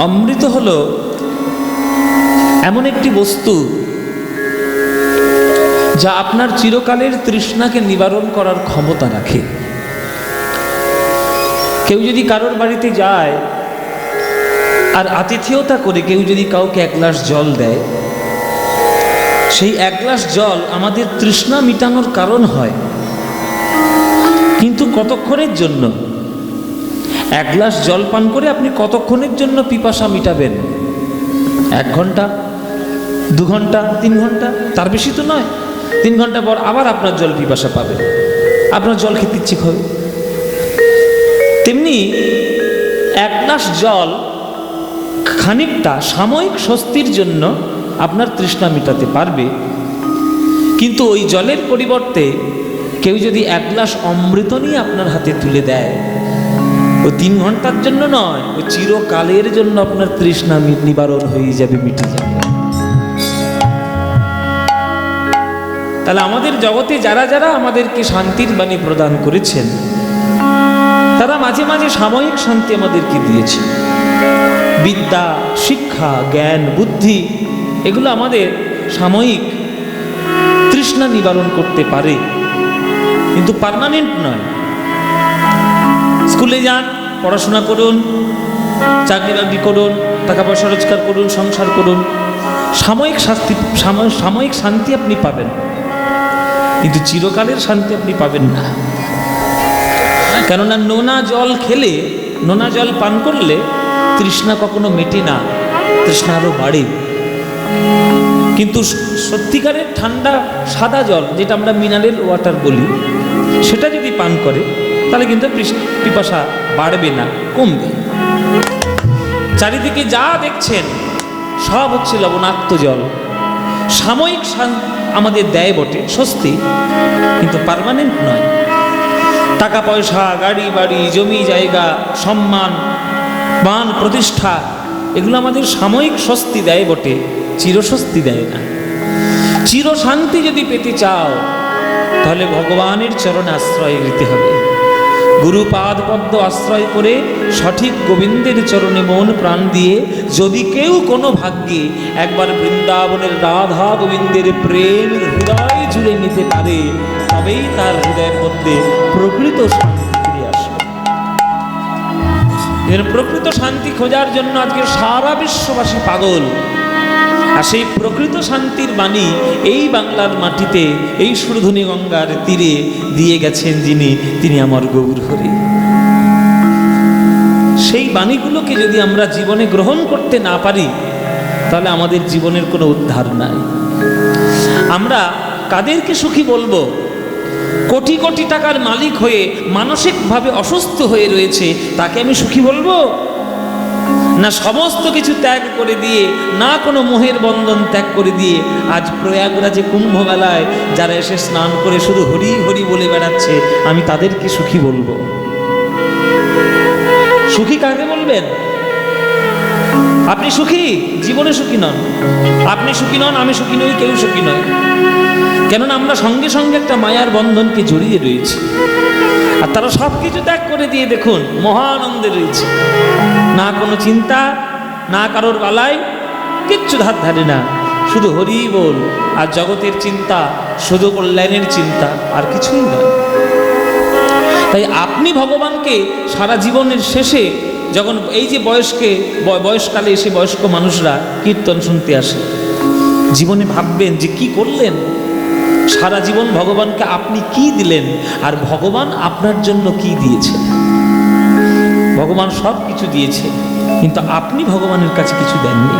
অমৃত হলো এমন একটি বস্তু যা আপনার চিরকালের তৃষ্ণাকে নিবারণ করার ক্ষমতা রাখে। কেউ যদি কারোর বাড়িতে যায় আর আতিথেয়তা করে কেউ যদি কাউকে এক গ্লাস জল দেয়, সেই এক গ্লাস জল আমাদের তৃষ্ণা মিটানোর কারণ হয়, কিন্তু কতক্ষণের জন্য? এক গ্লাস জল পান করে আপনি কতক্ষণের জন্য পিপাসা মিটাবেন? 1 ঘন্টা, 2 ঘন্টা, 3 ঘন্টা, তার বেশি তো নয়। 3 ঘন্টা পর আবার আপনার জল পিপাসা পাবে, আপনার জল খেতে ইচ্ছে হবে। তেমনি এক গ্লাস জল খানিকটা সাময়িক স্বস্তির জন্য আপনার তৃষ্ণা মেটাতে পারবে, কিন্তু ওই জলের পরিবর্তে কেউ যদি এক গ্লাস অমৃত নিয়ে আপনার হাতে তুলে দেয়, ও 3 ঘন্টার জন্য নয়, ও চিরকালের জন্য আপনার তৃষ্ণা নিবারণ হয়ে যাবে, মিটে যাবে। তাহলে আমাদের জগতে যারা যারা আমাদেরকে শান্তির বাণী প্রদান করেছেন, তারা মাঝে মাঝে সাময়িক শান্তি আমাদেরকে দিয়েছে। বিদ্যা, শিক্ষা, জ্ঞান, বুদ্ধি, এগুলো আমাদের সাময়িক তৃষ্ণা নিবারণ করতে পারে, কিন্তু পার্মানেন্ট নয়। স্কুলে যান, পড়াশোনা করুন, চাকরি বাকরি করুন, টাকা পয়সা রোজগার করুন, সংসার করুন, সাময়িক শান্তি আপনি পাবেন, কিন্তু চিরকালের শান্তি আপনি পাবেন না। কেননা নোনা জল খেলে, নোনা জল পান করলে তৃষ্ণা কখনো মেটে না, তৃষ্ণা আরো বাড়ে। কিন্তু সত্যিকারের ঠান্ডা সাদা জল, যেটা আমরা মিনারেল ওয়াটার বলি, সেটা যদি পান করে তাহলে কিন্তু পিপাসা বাড়বে না, কমবে। চারিদিকে যা দেখছেন সব হচ্ছে লবণাক্ত জল। সাময়িক আমাদের দেয় বটে স্বস্তি, কিন্তু পার্মানেন্ট নয়। টাকা পয়সা, গাড়ি বাড়ি, জমি জায়গা, সম্মান, মান, প্রতিষ্ঠা, এগুলো আমাদের সাময়িক স্বস্তি দেয় বটে, চিরস্বস্তি দেয় না। চিরশান্তি যদি পেতে চাও তাহলে ভগবানের চরণে আশ্রয় নিতে হবে। গুরুপাদ পদ্ম আশ্রয় করে সঠিক গোবিন্দের চরণে মন প্রাণ দিয়ে যদি কেউ কোনো ভাগ্যে একবার বৃন্দাবনের রাধা গোবিন্দের প্রেম হৃদয় জুড়ে নিতে পারে, তবেই তার হৃদয়ের মধ্যে প্রকৃত শান্তি ফিরে আসবে। প্রকৃত শান্তি খোঁজার জন্য আজকে সারা বিশ্ববাসী পাগল। আর সেই প্রকৃত শান্তির বাণী এই বাংলার মাটিতে, এই সুরধুনী গঙ্গার তীরে দিয়ে গেছেন যিনি, তিনি আমার গৌর হরি। সেই বাণীগুলোকে যদি আমরা জীবনে গ্রহণ করতে না পারি, তাহলে আমাদের জীবনের কোনো উদ্ধার নাই। আমরা কাদেরকে সুখী বলবো? কোটি কোটি টাকার মালিক হয়ে মানসিকভাবে অসুস্থ হয়ে রয়েছে, তাকে আমি সুখী বলবো? না সমস্ত কিছু ত্যাগ করে দিয়ে, না কোনো মোহের বন্ধন ত্যাগ করে দিয়ে আজ প্রয়াগরাজে কুম্ভ মেলায় যারা এসে স্নান করে শুধু হরি হরি বলে বেড়াচ্ছে, আমি তাদেরকে সুখী বলবো? সুখী কাকে বলবেন? আপনি সুখী? জীবনে সুখী নন। আপনি সুখী নন, আমি সুখী নই, কেউ সুখী নয়। কেননা আমরা সঙ্গে সঙ্গে একটা মায়ার বন্ধনকে জড়িয়ে রয়েছি। আর তারা সব কিছু ত্যাগ করে দিয়ে দেখুন মহানন্দে রয়েছে, না কোনো চিন্তা, না কারোর বালাই, কিচ্ছু ধার ধারে না, শুধু হরি বল আর জগতের চিন্তা, শুধু কল্যাণের চিন্তা, আর কিছুই নয়। তাই আপনি ভগবানকে সারা জীবনের শেষে, যখন এই যে বয়সকালে এসে বয়স্ক মানুষরা কীর্তন শুনতে আসে, জীবনে ভাববেন যে কি করলেন, সারা জীবন ভগবানকে আপনি কি দিলেন, আর ভগবান আপনার জন্য কি দিয়েছেন। ভগবান সব কিছু দিয়েছে, কিন্তু আপনি ভগবানের কাছে কিছু দেননি।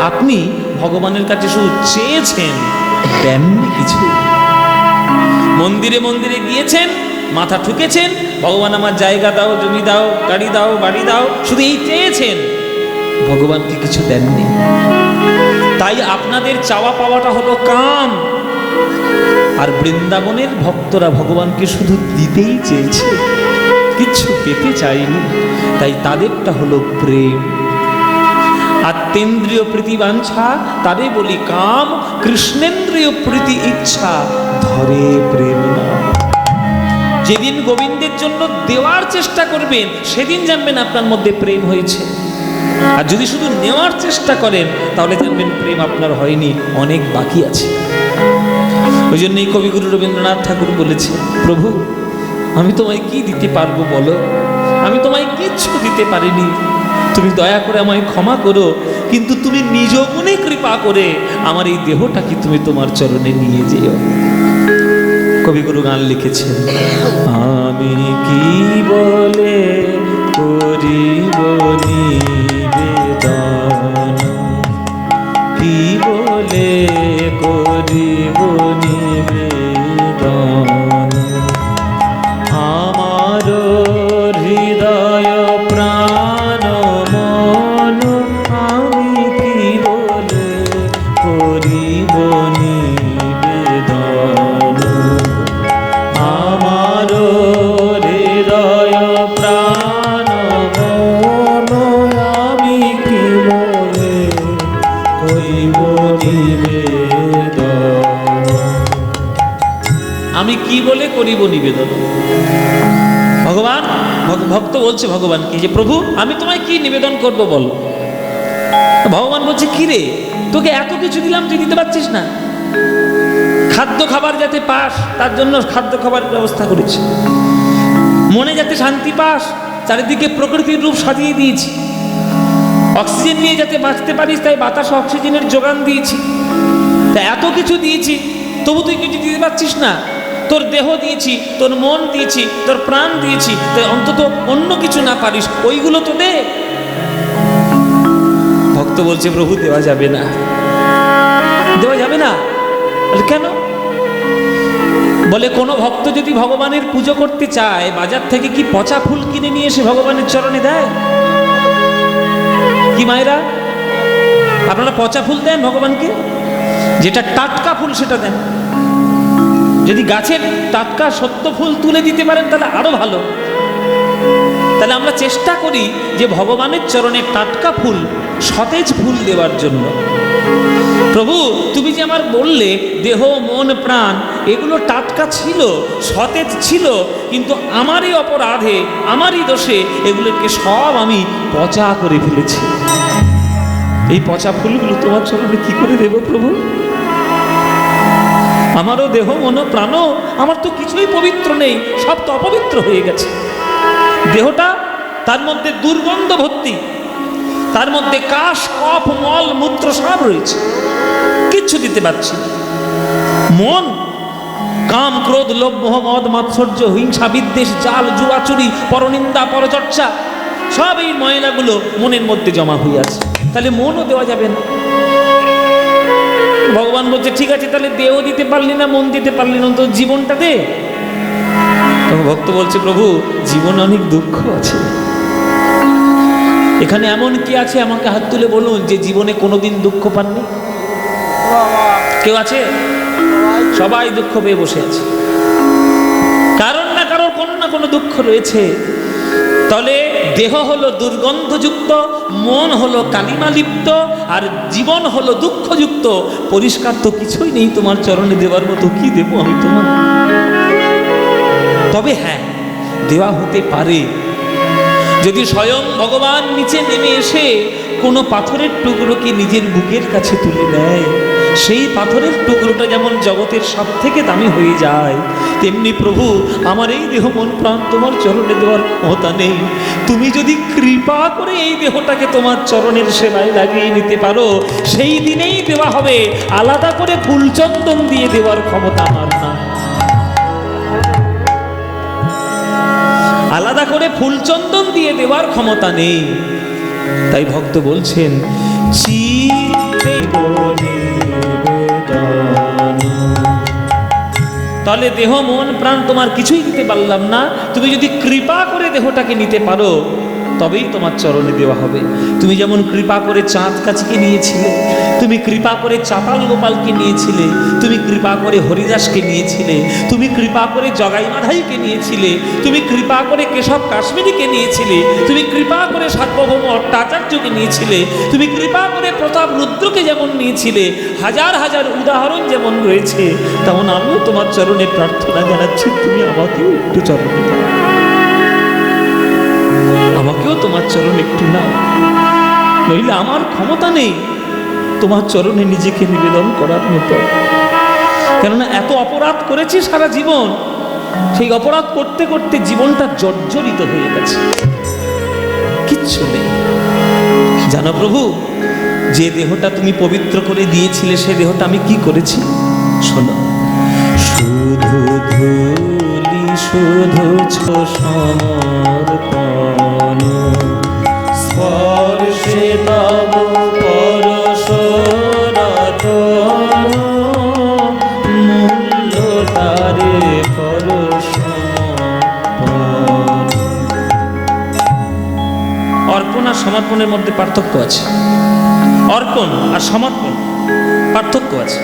আপনি ভগবানের কাছে শুধু চেয়েছেন, দেননি কিছু। মন্দিরে মন্দিরে গিয়েছেন, মাথা ঠুকেছেন, ভগবান আমার জায়গা দাও, জমি দাও, গাড়ি দাও, বাড়ি দাও, শুধু এই চেয়েছেন, ভগবানকে কিছু দেননি। তাই আপনাদের চাওয়া পাওয়াটা হলো কাম, আর বৃন্দাবনের ভক্তরা ভগবানকে শুধু দিতেই চেয়েছে, কিছু পেতে চাইনি। তাই তাদেরটা হলো প্রেম। আত্মেন্দ্রিয় প্রীতি বাঞ্ছা, তারে বলি কাম, কৃষ্ণেন্দ্রিয় প্রীতি ইচ্ছা, ধরে প্রেম নাম। যেদিন গোবিন্দের জন্য দেওয়ার চেষ্টা করবেন, সেদিন জানবেন আপনার মধ্যে প্রেম হয়েছে। আর যদি শুধু নেওয়ার চেষ্টা করেন তাহলে জানবেন প্রেম আপনার হয়নি, অনেক বাকি আছে। ওই জন্যই কবিগুরু রবীন্দ্রনাথ ঠাকুর বলেছে, প্রভু আমি তোমায় কি দিতে পারবো বলো, আমি তোমায় কিচ্ছু দিতে পারিনি, তুমি দয়া করে আমায় ক্ষমা করো, কিন্তু তুমি নিজ গুণে কৃপা করে আমার এই দেহটাকে তুমি তোমার চরণে নিয়ে যেও। কবিগুরু গান লিখেছেন, আমি কি বলে করিব নিবেদন, কি বলে করিব নিবেদন, আমার হৃদয় প্রাণ মন আমি কি বলে করিব নিবেদন, আমার হৃদয় প্রাণ মন আমি কি বলে করিব নিবেদন, আমি কি বলে করিব নিবেদন। ভগবান ভক্ত বলছে ভগবানকে যে প্রভু আমি তোমায় কি নিবেদন করব বল। ভগবান বলছে কি রে, তোকে এত কিছু দিলাম তুই দিতে পারছিস না, খাদ্য খাবার যাতে পাস তার জন্য খাদ্য খাবার ব্যবস্থা করেছি, মনে যাতে শান্তি পাস চারিদিকে প্রকৃতির রূপ সাজিয়ে দিয়েছি, অক্সিজেন নিয়ে যাতে বাঁচতে পারিস তাই বাতাস অক্সিজেনের যোগান দিয়েছি, তা এত কিছু দিয়েছি তবু তুই কিছু দিতে পারছিস না, তোর দেহ দিয়েছি, তোর মন দিয়েছি, তোর প্রাণ দিয়েছি, তাই অন্তত অন্য কিছু না পারিস ওইগুলো তো দে। ভক্ত বলছে প্রভু দেওয়া যাবে না, দেওয়া যাবে না। কেন? বলে কোনো ভক্ত যদি ভগবানের পুজো করতে চায় বাজার থেকে কি পচা ফুল কিনে নিয়ে এসে ভগবানের চরণে দেয়? কি মায়েরা আপনারা পচা ফুল দেন ভগবানকে? যেটা টাটকা ফুল সেটা দেন। যদি গাছের টাটকা সত্য ফুল তুলে দিতে পারেন তাহলে আরো ভালো। তাহলে আমরা চেষ্টা করি যে ভগবানের চরণে টাটকা ফুল, সতেজ ফুল দেওয়ার জন্য। প্রভু তুমি যে আমার বললে দেহ মন প্রাণ এগুলো টাটকা ছিল, সতেজ ছিল, কিন্তু আমারই অপরাধে আমারই দোষে এগুলোকে সব আমি পচা করে ফেলেছি। এই পচা ফুলগুলো তোমার চরণে কি করে দেব প্রভু? আমারও দেহ মন প্রাণ আমার তো কিছুই পবিত্র নেই, সব তো অপবিত্র হয়ে গেছে। দেহটা তার মধ্যে দুর্গন্ধ ভর্তি, তার মধ্যে কাশ কফ মল মূত্র সব রয়েছে, কিচ্ছু দিতে পারছি। মন কাম ক্রোধ লোভ মোহ মদ মাৎসর্য হিংসা বিদ্বেষ জাল জুয়া চুরি পরনিন্দা পরচর্চা সব এই ময়লাগুলো মনের মধ্যে জমা হয়ে আছে, তাহলে মনও দেওয়া যাবে না। ভগবান বলছে ঠিক আছে তাহলে দেহ দিতে পারলি না, মন দিতে পারলি না, তো জীবনটা দে। তখন ভক্ত বলছে প্রভু জীবনে অনেক দুঃখ আছে, এখানে এমন কি আছে আমাকে হাত তুলে বলুন যে জীবনে কোনোদিন দুঃখ পাননি? কেউ আছে? সবাই দুঃখ পেয়ে বসে আছে, কারণ না কারোর কোনো না কোনো দুঃখ রয়েছে। তাহলে দেহ হলো দুর্গন্ধযুক্ত, মন হলো কালিমালিপ্ত, আর জীবন হলো দুঃখযুক্ত। পরিষ্কার তো কিছুই নেই তোমার চরণে দেওয়ার মতো, কি দেবো আমি তোমার? তবে হ্যাঁ দেওয়া হতে পারে যদি স্বয়ং ভগবান নিচে নেমে এসে কোনো পাথরের টুকরোকে নিজের বুকের কাছে তুলে নেয়। সেই পাথরের টুকরোটা যেমন জগতের সব থেকে দামি হয়ে যায়, তেমনি প্রভু আমার এই দেহ মন প্রাণ তোমার চরণে দেওয়ার ক্ষমতা নেই। তুমি যদি কৃপা করে এই দেহটাকে তোমার চরণের সেবায় লাগিয়ে নিতে পারো, সেই দিনেই দেওয়া হবে, আলাদা করে ফুলচন্দন দিয়ে দেওয়ার ক্ষমতা আমার না। আলাদা করে ফুলচন্দন দিয়ে দেওয়ার ক্ষমতা নেই। তাই ভক্ত বলছেন তাহলে দেহ মন প্রাণ তোমার কিছুই দিতে পারলাম না, তুমি যদি কৃপা করে দেহটাকে নিতে পারো তবেই তোমার চরণে দেওয়া হবে। তুমি যেমন কৃপা করে চাঁদ কাছিকে নিয়েছিলে, তুমি কৃপা করে চাতাল গোপালকে নিয়েছিলে, তুমি কৃপা করে হরিদাসকে নিয়েছিলে, তুমি কৃপা করে জগাই মাধাইকে নিয়েছিলে, তুমি কৃপা করে কেশব কাশ্মীরিকে নিয়েছিলে, তুমি কৃপা করে সার্বভৌম অট্টাচার্যকে নিয়েছিলে, তুমি কৃপা করে প্রতাপ রুদ্রকে যেমন নিয়েছিলে, হাজার হাজার উদাহরণ যেমন রয়েছে, তেমন আমিও তোমার চরণে প্রার্থনা জানাচ্ছি তুমি আমাকেও একটু চরণে দাও, আমাকেও তোমার চরণ একটু নাও। নইলে আমার ক্ষমতা নেই তোমার চরণে নিজেকে নিবেদন করার মতো। কেননা এত অপরাধ করেছি সারা জীবন, সেই অপরাধ করতে করতে জীবনটা জর্জরিত হয়ে গেছে, কিচ্ছু নেই। জানো প্রভু, যে দেহটা তুমি পবিত্র করে দিয়েছিলে সে দেহটা আমি কি করেছি শোনো। শুধু ধুলি শুধু সমর্পণ, স্পর্শে তব পরশ রতন, মূল্য তারে পরশ। অর্পণ আর সমর্পণের মধ্যে পার্থক্য আছে। অর্পণ আর সমর্পণ পার্থক্য আছে,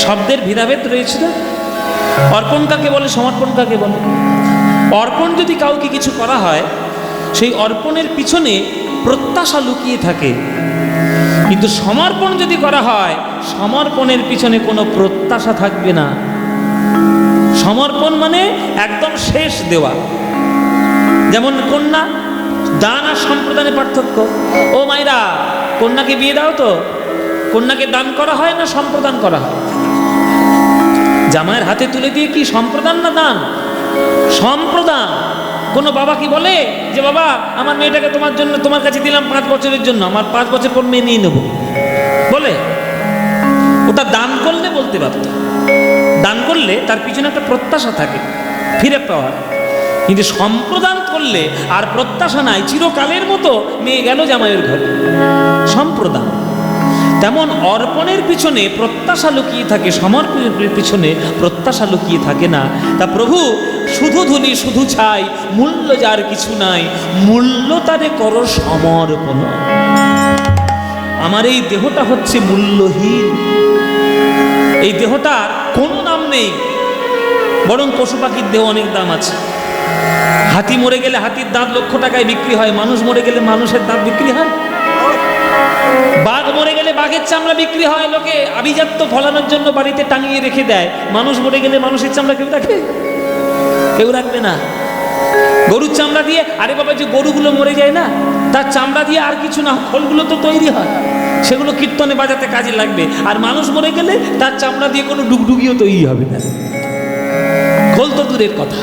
শব্দের ভেদাভেদ রয়েছে না। অর্পণ কাকে বলে, সমর্পণ কাকে বলে? অর্পণ যদি কাউকে কিছু করা হয়, সেই অর্পণের পিছনে প্রত্যাশা লুকিয়ে থাকে। কিন্তু সমর্পণ যদি করা হয়, সমর্পণের পিছনে কোনো প্রত্যাশা থাকবে না। সমর্পণ মানে একদম শেষ দেওয়া। যেমন কন্যা দান আর সম্প্রদানের পার্থক্য। ও মাইরা, কন্যাকে বিয়ে দাও তো, কন্যাকে দান করা হয় না সম্প্রদান করা হয়? জামাইয়ের হাতে তুলে দিয়ে কি সম্প্রদান না দান? সম্প্রদান। কোনো বাবা কি বলে যে বাবা আমার মেয়েটাকে তোমার জন্য, তোমার কাছে দিলাম 5 বছরের জন্য, আমার 5 বছর পর মেয়ে নিয়ে নেব বলে? ওটা দান করলে বলতে পারত। দান করলে তার পিছনে একটা প্রত্যাশা থাকে ফিরে পাওয়ার। কিন্তু সম্প্রদান করলে আর প্রত্যাশা নাই, চিরকালের মতো মেয়ে গেল জামাইয়ের ঘরে। সম্প্রদান। তেমন অর্পণের পিছনে প্রত্যাশা লুকিয়ে থাকে, সমর্পণের পিছনে প্রত্যাশা লুকিয়ে থাকে না। তা প্রভু শুধু ধুলি শুধু ছাই, মূল্য যার কিছু নাই, মূল্য তারে করো সমর্পণ। আমার এই দেহটা হচ্ছে মূল্যহীন, এই দেহটার কোনো দাম নেই, বরং পশু পাখির দেহ অনেক দাম আছে। হাতি মরে গেলে হাতির দাঁত লক্ষ টাকায় বিক্রি হয়, মানুষ মরে গেলে মানুষের দাঁত বিক্রি হয়। বাঘ মরে গেলে বাঘের চামড়া বিক্রি হয়, লোকে আভিজাত্য ফলানোর জন্য বাড়িতে টাঙিয়ে রেখে দেয়। মানুষ মরে গেলে মানুষের চামড়া কেউ রাখে? কেউ রাখবে না। গরুর চামড়া দিয়ে, আরে বাবা যে গরুগুলো মরে যায় না, তার চামড়া দিয়ে আর কিছু না, খোলগুলো তো তৈরি হয়, সেগুলো কীর্তনে বাজাতে কাজে লাগবে। আর মানুষ মরে গেলে তার চামড়া দিয়ে কোনো ডুগডুগিও তৈরি হবে না, খোল তো দূরের কথা।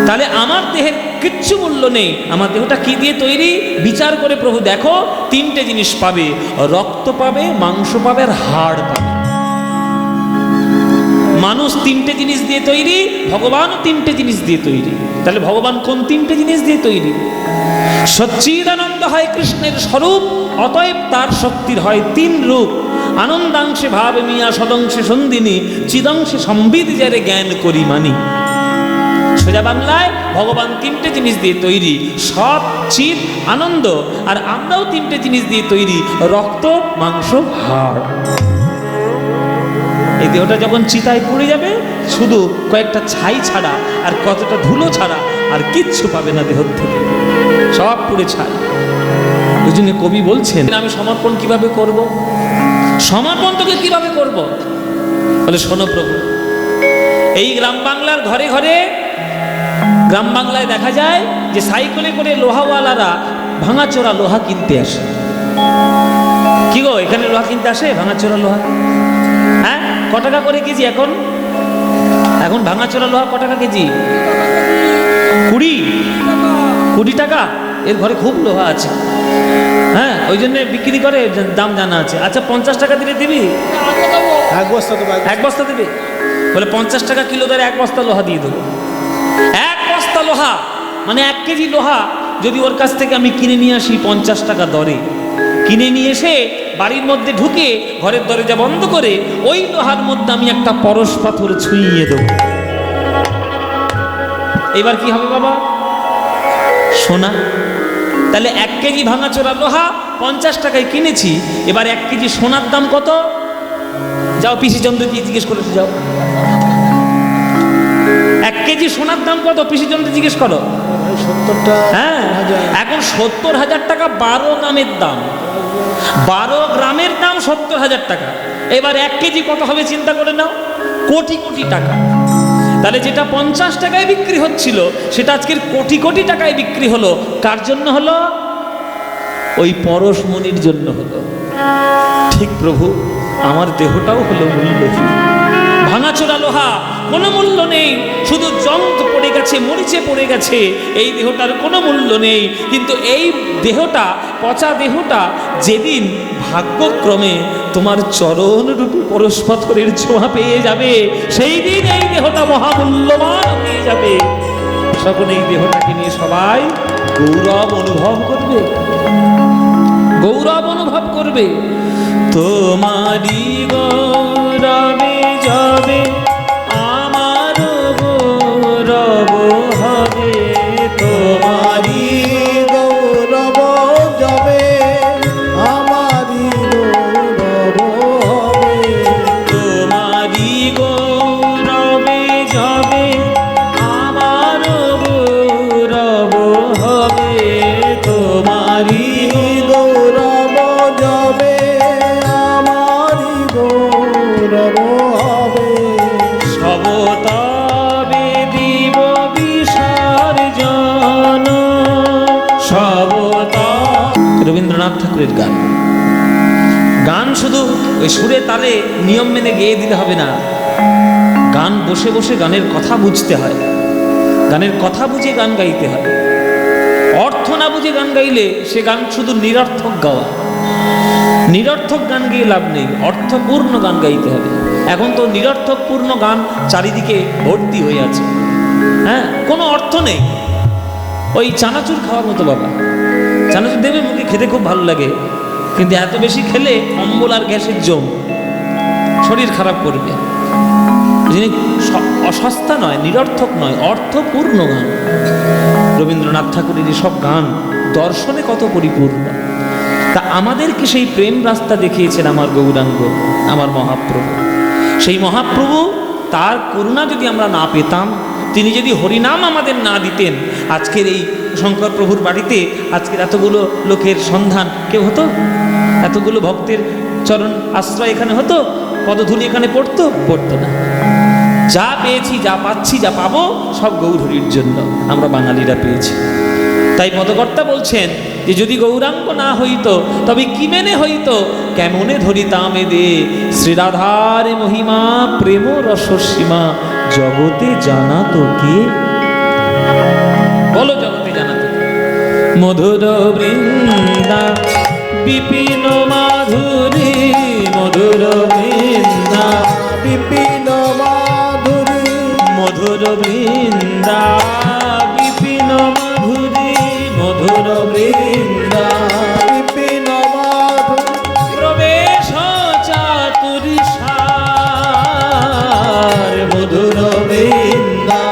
তাহলে আমার দেহের কিচ্ছু মূল্য নেই। আমার দেহটা কি দিয়ে তৈরি বিচার করে প্রভু দেখো, 3টে জিনিস পাবে, রক্ত পাবে, মাংস পাবে আর হাড় পাবে। মানুষ 3টে জিনিস দিয়ে তৈরি, ভগবানও 3টে জিনিস দিয়ে তৈরি। তাহলে ভগবান কোন 3টে জিনিস দিয়ে তৈরি? সচ্চিদানন্দ হয় কৃষ্ণের স্বরূপ, অতএব তার শক্তির হয় 3 রূপ। আনন্দাংশে ভাবে মিয়া, সদংশে সন্দিনী, চিদংশে সম্বিদ যারে জ্ঞান করি মানি। সোজা বাংলায় ভগবান 3টে জিনিস দিয়ে তৈরি, সৎ, চিৎ, আনন্দ। আর আমরাও 3টে জিনিস দিয়ে তৈরি, রক্ত, মাংস, হাড়। এই দেহটা যখন চিতায় পড়ে যাবে, শুধু কয়েকটা ছাই ছাড়া আর কতটা ধুলো ছাড়া আর কিচ্ছু পাবে না দেহ থেকে, সব পুড়ে ছাই। ওই জন্য কবি বলছেন, আমি সমর্পণ কিভাবে করব? সমর্পণ তোকে কিভাবে করব? বলে শোনো প্রভু, এই গ্রাম বাংলার ঘরে ঘরে, গ্রাম বাংলায় দেখা যায় যে সাইকেলে করে লোহাওয়ালারা ভাঙাচোরা লোহা কিনতে আসে। কি গো, এখানে লোহা কিনতে আসে? ভাঙাচোরা লোহা, হ্যাঁ, ক টাকা করে কেজি এখন? এখন ভাঙাচোরা লোহা ক টাকা কেজি? 20 টাকা। এর ঘরে খুব লোহা আছে, হ্যাঁ, ওই জন্য বিক্রি করে, দাম জানা আছে। আচ্ছা 50 টাকা দিলে দিবি? 1 বস্তা দেবে? বলে 50 টাকা কিলো ধরে 1 বস্তা লোহা দিয়ে দেবো। 1 বস্তা লোহা মানে 1 কেজি লোহা যদি ওর কাছ থেকে আমি কিনে নিয়ে আসি 50 টাকা দরে, কিনে নিয়ে এসে বাড়ির মধ্যে ঢুকে ঘরের দরজা বন্ধ করে ওই লোহার মধ্যে আমি একটা পরশ পাথর ছুঁইয়ে দেব, এবার কি হবে বাবা? সোনা। তাহলে 1 কেজি ভাঙাচোরা লোহা 50 টাকায় কিনেছি, এবার 1 কেজি সোনার দাম কত? যাও পিসি চন্দ্রকে জিজ্ঞেস করে যাও, 1 কেজি সোনার দাম কত? পিসি চন্দ্র জিজ্ঞেস করো। 70টা। হ্যাঁ, এখন 70,000 টাকা 12 গ্রামের দাম। 12 গ্রামের দাম 70,000 টাকা। এবার 1 কেজি কত হবে চিন্তা করে নাও, কোটি কোটি টাকা। তাহলে যেটা 50 টাকায় বিক্রি হচ্ছিল সেটা আজকের কোটি কোটি টাকায় বিক্রি হলো। কার জন্য হলো? ওই পরশমণির জন্য হলো। ঠিক প্রভু, আমার দেহটাও হলো মূল্যহীন, ভাঙাচোরা লোহা, কোনো মূল্য নেই, শুধু জং পড়ে গেছে, মরিচে পড়ে গেছে, এই দেহটার কোনো মূল্য নেই। কিন্তু এই দেহটা, পচা দেহটা যেদিন ভাগ্যক্রমে তোমার চরণরূপী পরশপাথরের ছোঁয়া পেয়ে যাবে, সেই দিন এই দেহটা মহামূল্যবান হয়ে যাবে। তখন এই দেহটাকে নিয়ে সবাই গৌরব অনুভব করবে, গৌরব অনুভব করবে। তোমারি গৌরবে যাবে আমার গৌরব হবে, তোমারি গৌরব যাবে আমারি গৌরব হবে, তোমারি গৌরবে যাবে আমার গৌরব হবে, তোমারি গৌরব যাবে আমারি গৌরব হবে, সবতবে দিব বিসর্জন, সবত। রবীন্দ্রনাথ ঠাকুরের গান। গান শুধু ওই সুরে তালে নিয়ম মেনে গেয়ে দিলে হবে না, গান বসে বসে গানের কথা বুঝতে হয়, গানের কথা বুঝে গান গাইতে হয়। অর্থ না বুঝে গান গাইলে সে গান শুধু নিরর্থক গাওয়া। নিরর্থক গান গেয়ে লাভ নেই, অর্থপূর্ণ গান গাইতে হবে। এখন তো নিরর্থকপূর্ণ গান চারিদিকে ভর্তি হয়ে আছে, হ্যাঁ, কোনো অর্থ নেই, ওই চানাচুর খাওয়ার মতো। বাবা, চানাচুর দেবে মুখে, খেতে খুব ভালো লাগে, কিন্তু এত বেশি খেলে অম্বল আর গ্যাসের জম, শরীর খারাপ করবে। যিনি অসস্তা নয়, নিরর্থক নয়, অর্থপূর্ণ গান। রবীন্দ্রনাথ ঠাকুরের সব গান দর্শনে কত পরিপূর্ণ। তা আমাদেরকে সেই প্রেম রাস্তা দেখিয়েছেন আমার গৌরাঙ্গ, আমার মহাপ্রভু। সেই মহাপ্রভু, তার করুণা যদি আমরা না পেতাম, তিনি যদি হরিনাম আমাদের না দিতেন, আজকের এই শঙ্কর প্রভুর বাড়িতে আজকের এতগুলো লোকের সন্ধান কেউ হতো? এতগুলো ভক্তের চরণ আশ্রয় এখানে হতো? পদধূলি এখানে পড়তো? পড়তো না। যা পেয়েছি, যা পাচ্ছি, যা পাবো, সব গৌরহরির জন্য আমরা বাঙালিরা পেয়েছি। তাই পদকর্তা বলছেন যে যদি গৌরাঙ্গ না হইতো তবে কি মেনে হইতো, কেমনে ধরিতাম এ দে শ্রীরাধার মহিমা প্রেম রসসীমা, জগতে জানাতো কে? বলো, জগতে জানাতো কে? মধুর বৃন্দা বিপিন মাধুরী, মধুর বৃন্দা বিপিন মাধুরী, মধুর বৃন্দা বিপিন মাধুরী, মধুর বৃন্দা বিপিন মাধুরী, প্রবেশ চাতুরী সার, মধুর বৃন্দা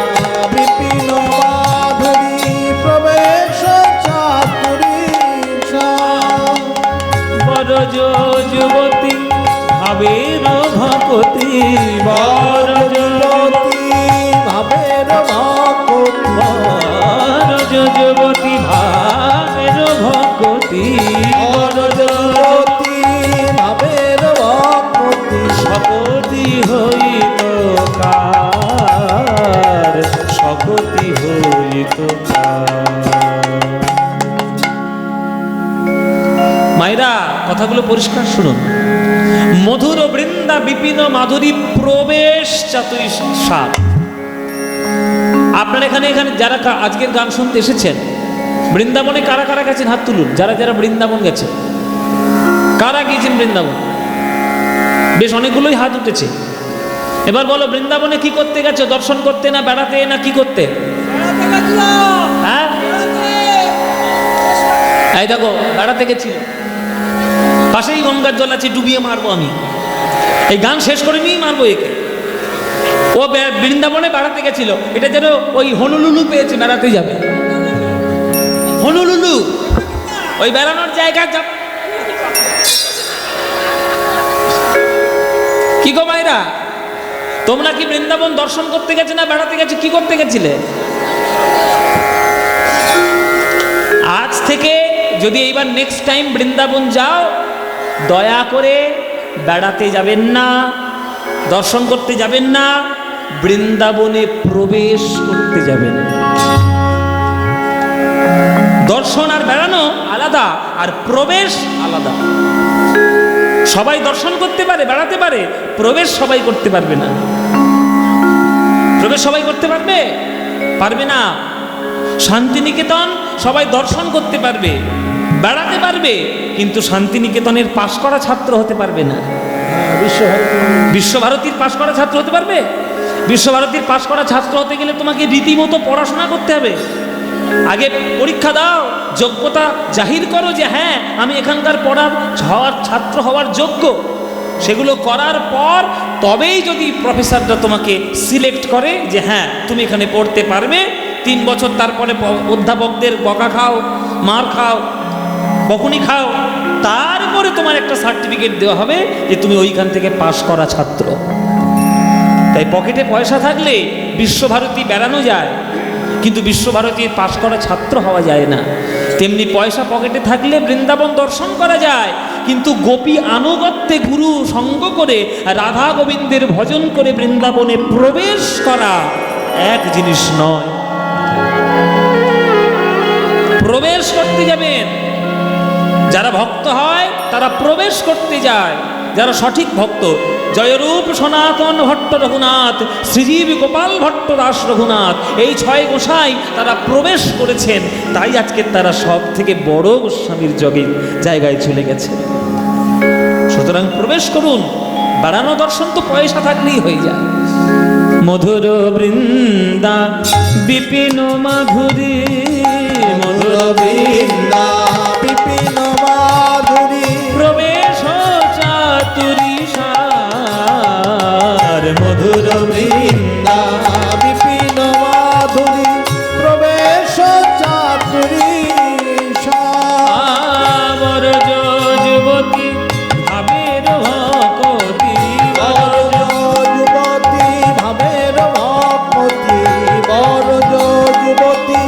বিপিন মাধুরী, প্রবেশ চাতুরী সার, বরজ যুবতী ভাবের ভকতি, বরজ ভাবের ভকতি, বরজ যুবতী ভাবের ভকতি, বরজ ভাবের ভকতি, সকতি হইত কার, সকতি হইত কার। মায়েরা, কথাগুলো পরিষ্কার শুনুন। মধুর বৃন্দা বিপিন মাধুরী প্রবেশ চাতুরী সার। আপনারা এখানে যারা আজকের গান শুনতে এসেছেন, বৃন্দাবনে কারা কারা গেছেন হাত তুলুন। যারা যারা বৃন্দাবন গেছেন, কারা গিয়েছেন বৃন্দাবন? বেশ অনেকগুলোই হাত উঠেছে। এবার বলো, বৃন্দাবনে কি করতে গেছো? দর্শন করতে না বেড়াতে না কি করতে? হ্যাঁ, এই দেখো, বেড়াতে গেছিল। পাশেই গঙ্গার জল আছে, ডুবিয়ে মারবো আমি। এই গান শেষ করে নিয়েই মারবো একে। ও বৃন্দাবনে বেড়াতে গেছিল, এটা যেন ওই হনুলুলু পেয়েছে, বেড়াতে যাবে। হনুলুলু ওই বেড়ানোর জায়গা। কি গো মায়েরা, তোমরা কি বৃন্দাবন দর্শন করতে গেছে না বেড়াতে গেছে? কি করতে গেছিলে? আজ থেকে যদি এইবার নেক্সট টাইম বৃন্দাবন যাও, দয়া করে বেড়াতে যাবেন না, দর্শন করতে যাবেন না, বৃন্দাবনে প্রবেশ করতে যাবেন। দর্শন আর বেড়ানো আলাদা, আর প্রবেশ আলাদা। সবাই দর্শন করতে পারে, বেড়াতে পারে, প্রবেশ সবাই করতে পারবে না। প্রবেশ সবাই করতে পারবে? পারবে না। শান্তিনিকেতন সবাই দর্শন করতে পারবে, বেড়াতে পারবে, কিন্তু শান্তিনিকেতনের পাশ করা ছাত্র হতে পারবে না। বিশ্বভারতীর পাশ করা ছাত্র হতে পারবে? বিশ্বভারতীর পাশ করা ছাত্র হতে গেলে তোমাকে রীতিমতো পড়াশোনা করতে হবে। আগে পরীক্ষা দাও, যোগ্যতা জাহির করো যে হ্যাঁ আমি এখানকার হওয়ার ছাত্র হওয়ার যোগ্য। সেগুলো করার পর তবেই যদি প্রফেসররা তোমাকে সিলেক্ট করে যে হ্যাঁ তুমি এখানে পড়তে পারবে 3 বছর, তারপরে অধ্যাপকদের বকা খাও, মার খাও, বকুনি খাও, তারপরে তোমার একটা সার্টিফিকেট দেওয়া হবে যে তুমি ওইখান থেকে পাশ করা ছাত্র। তাই পকেটে পয়সা থাকলে বিশ্বভারতী বেড়ানো যায়, কিন্তু বিশ্বভারতীর পাশ করা ছাত্র হওয়া যায় না। তেমনি পয়সা পকেটে থাকলে বৃন্দাবন দর্শন করা যায়, কিন্তু গোপী আনুগত্যে গুরু সঙ্গ করে রাধা গোবিন্দের ভজন করে বৃন্দাবনে প্রবেশ করা এক জিনিস নয়। প্রবেশ করতে যাবেন, যারা ভক্ত হয় তারা প্রবেশ করতে যায়, যারা সঠিক ভক্ত। জয়রূপ সনাতন ভট্ট রঘুনাথ, শ্রীজীব গোপাল ভট্ট দাস রঘুনাথ, এই 6 গোসাই তারা প্রবেশ করেছেন, তাই আজকে তারা সব থেকে বড় গোস্বামীর জায়গায় চলে গেছে। সুতরাং প্রবেশ করুন। বাড়ানো দর্শন তো পয়সা থাকলেই হয়ে যায়। মধুর বৃন্দা বিপিন মাধুরী, মধুর বৃন্দা বিপিন মাধুরী, প্রবেশ চাতুরী সার, মধুর বৃন্দা বিপিন মাধুরী, প্রবেশ চাতুরী আমার যুবতী ভাবের ভকতি, যুবতী ভাবের ভকতি, বড় যুবতী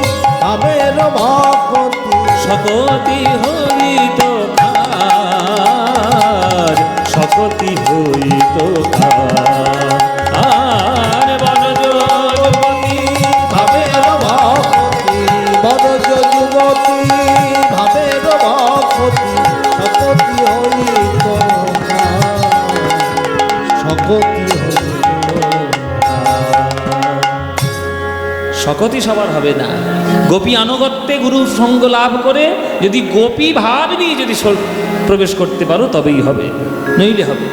ভাবের ভকতি, শপতি হইত খার, শপতি হইত খার, বড় যুবতী ভাবের ভকতি, বড় যুবতী ভাবের ভকতি, শপতি হইত শপতি হইত। শকতি সবার হবে না। গোপী আনুগত্যে গুরু সঙ্গ লাভ করে যদি গোপী ভাব নিয়ে যদি প্রবেশ করতে পারো তবেই হবে, নইলে হবে।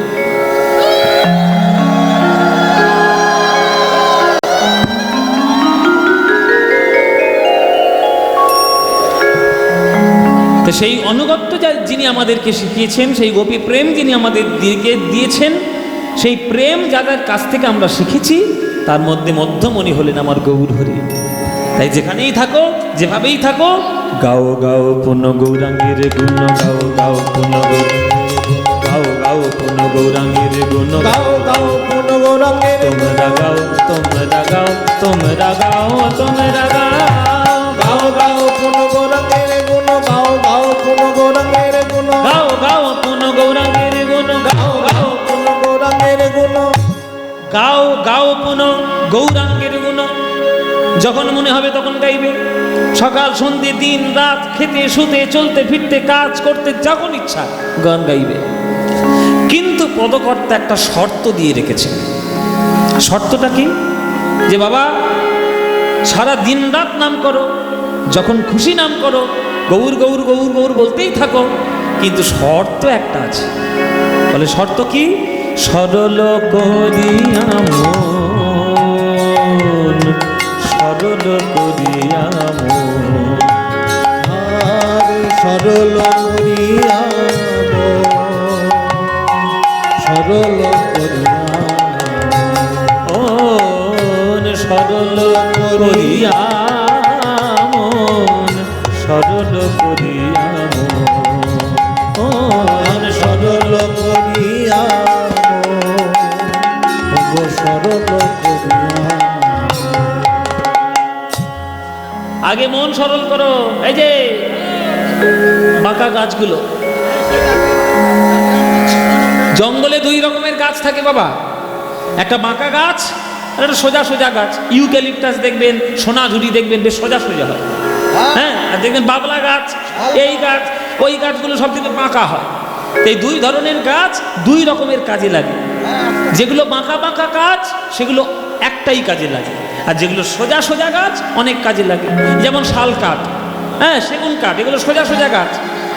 তো সেই অনুগত্য যিনি আমাদেরকে শিখিয়েছেন, সেই গোপী প্রেম যিনি আমাদের দিয়েছেন, সেই প্রেম যাদের কাছ থেকে আমরা শিখেছি, তার মধ্যে মধ্যমণি হলেন আমার গৌর হরি। তাই যেখানেই থাকো, যেভাবেই থাকো, গাও গাও পুন গৌরাঙ্গের গুণ, গাও গাও পুন গাও গাও পুন গৌরাঙ্গের গুণ, গাও গাও পুন গৌরাঙ্গের, তোমরা গাও, তোমরা গাও, তোমরা গাও, তোমরা গাও, গাও গাও পুন গৌরাঙ্গের গুণ, গাও গাও পুন গৌরাঙ্গের গুণ, গাও গাও পুন গৌরাঙ্গের গুণ, গাও গাও পুন গৌরাঙ্গের গুণ, গাও গাও পুন গৌরাঙ্গের গুণ। যখন মনে হবে তখন গাইবে, সকাল সন্ধ্যে দিন রাত, খেতে শুতে চলতে ফিরতে কাজ করতে যখন ইচ্ছা গান গাইবে। কিন্তু পদকর্তা একটা শর্ত দিয়ে রেখেছে। শর্তটা কি? যে বাবা সারা দিন রাত নাম করো, যখন খুশি নাম করো, গৌর গৌর গৌর গৌর বলতেই থাকো, কিন্তু শর্ত একটা আছে। বলে শর্ত কি? সরল করিয়া মন, সরল করিয়া মন, আর সরল করিয়া মন, সরল করিয়া মন, সরল করিয়া মন, সরল করিয়া মন, সরল করিয়া মন, সরল করিয়া। আগে মন সরল করো। এই যে বাঁকা গাছগুলো, জঙ্গলে 2 রকমের গাছ থাকে বাবা, একটা বাঁকা গাছ আর একটা সোজা সোজা গাছ। ইউক্যালিপটাস দেখবেন, সোনাঝুরি দেখবেন, বেশ সোজা সোজা হয়। হ্যাঁ, আর দেখবেন বাবলা গাছ, এই গাছ, ওই গাছগুলো সব থেকে বাঁকা হয়। এই দুই ধরনের গাছ দুই রকমের কাজে লাগে। যেগুলো বাঁকা বাঁকা গাছ সেগুলো একটাই কাজে লাগে, আর যেগুলো সোজা সোজা গাছ অনেক কাজে লাগে। যেমন শাল কাঠ, হ্যাঁ, সেগুন কাঠ, এগুলো সোজা সোজা গাছ।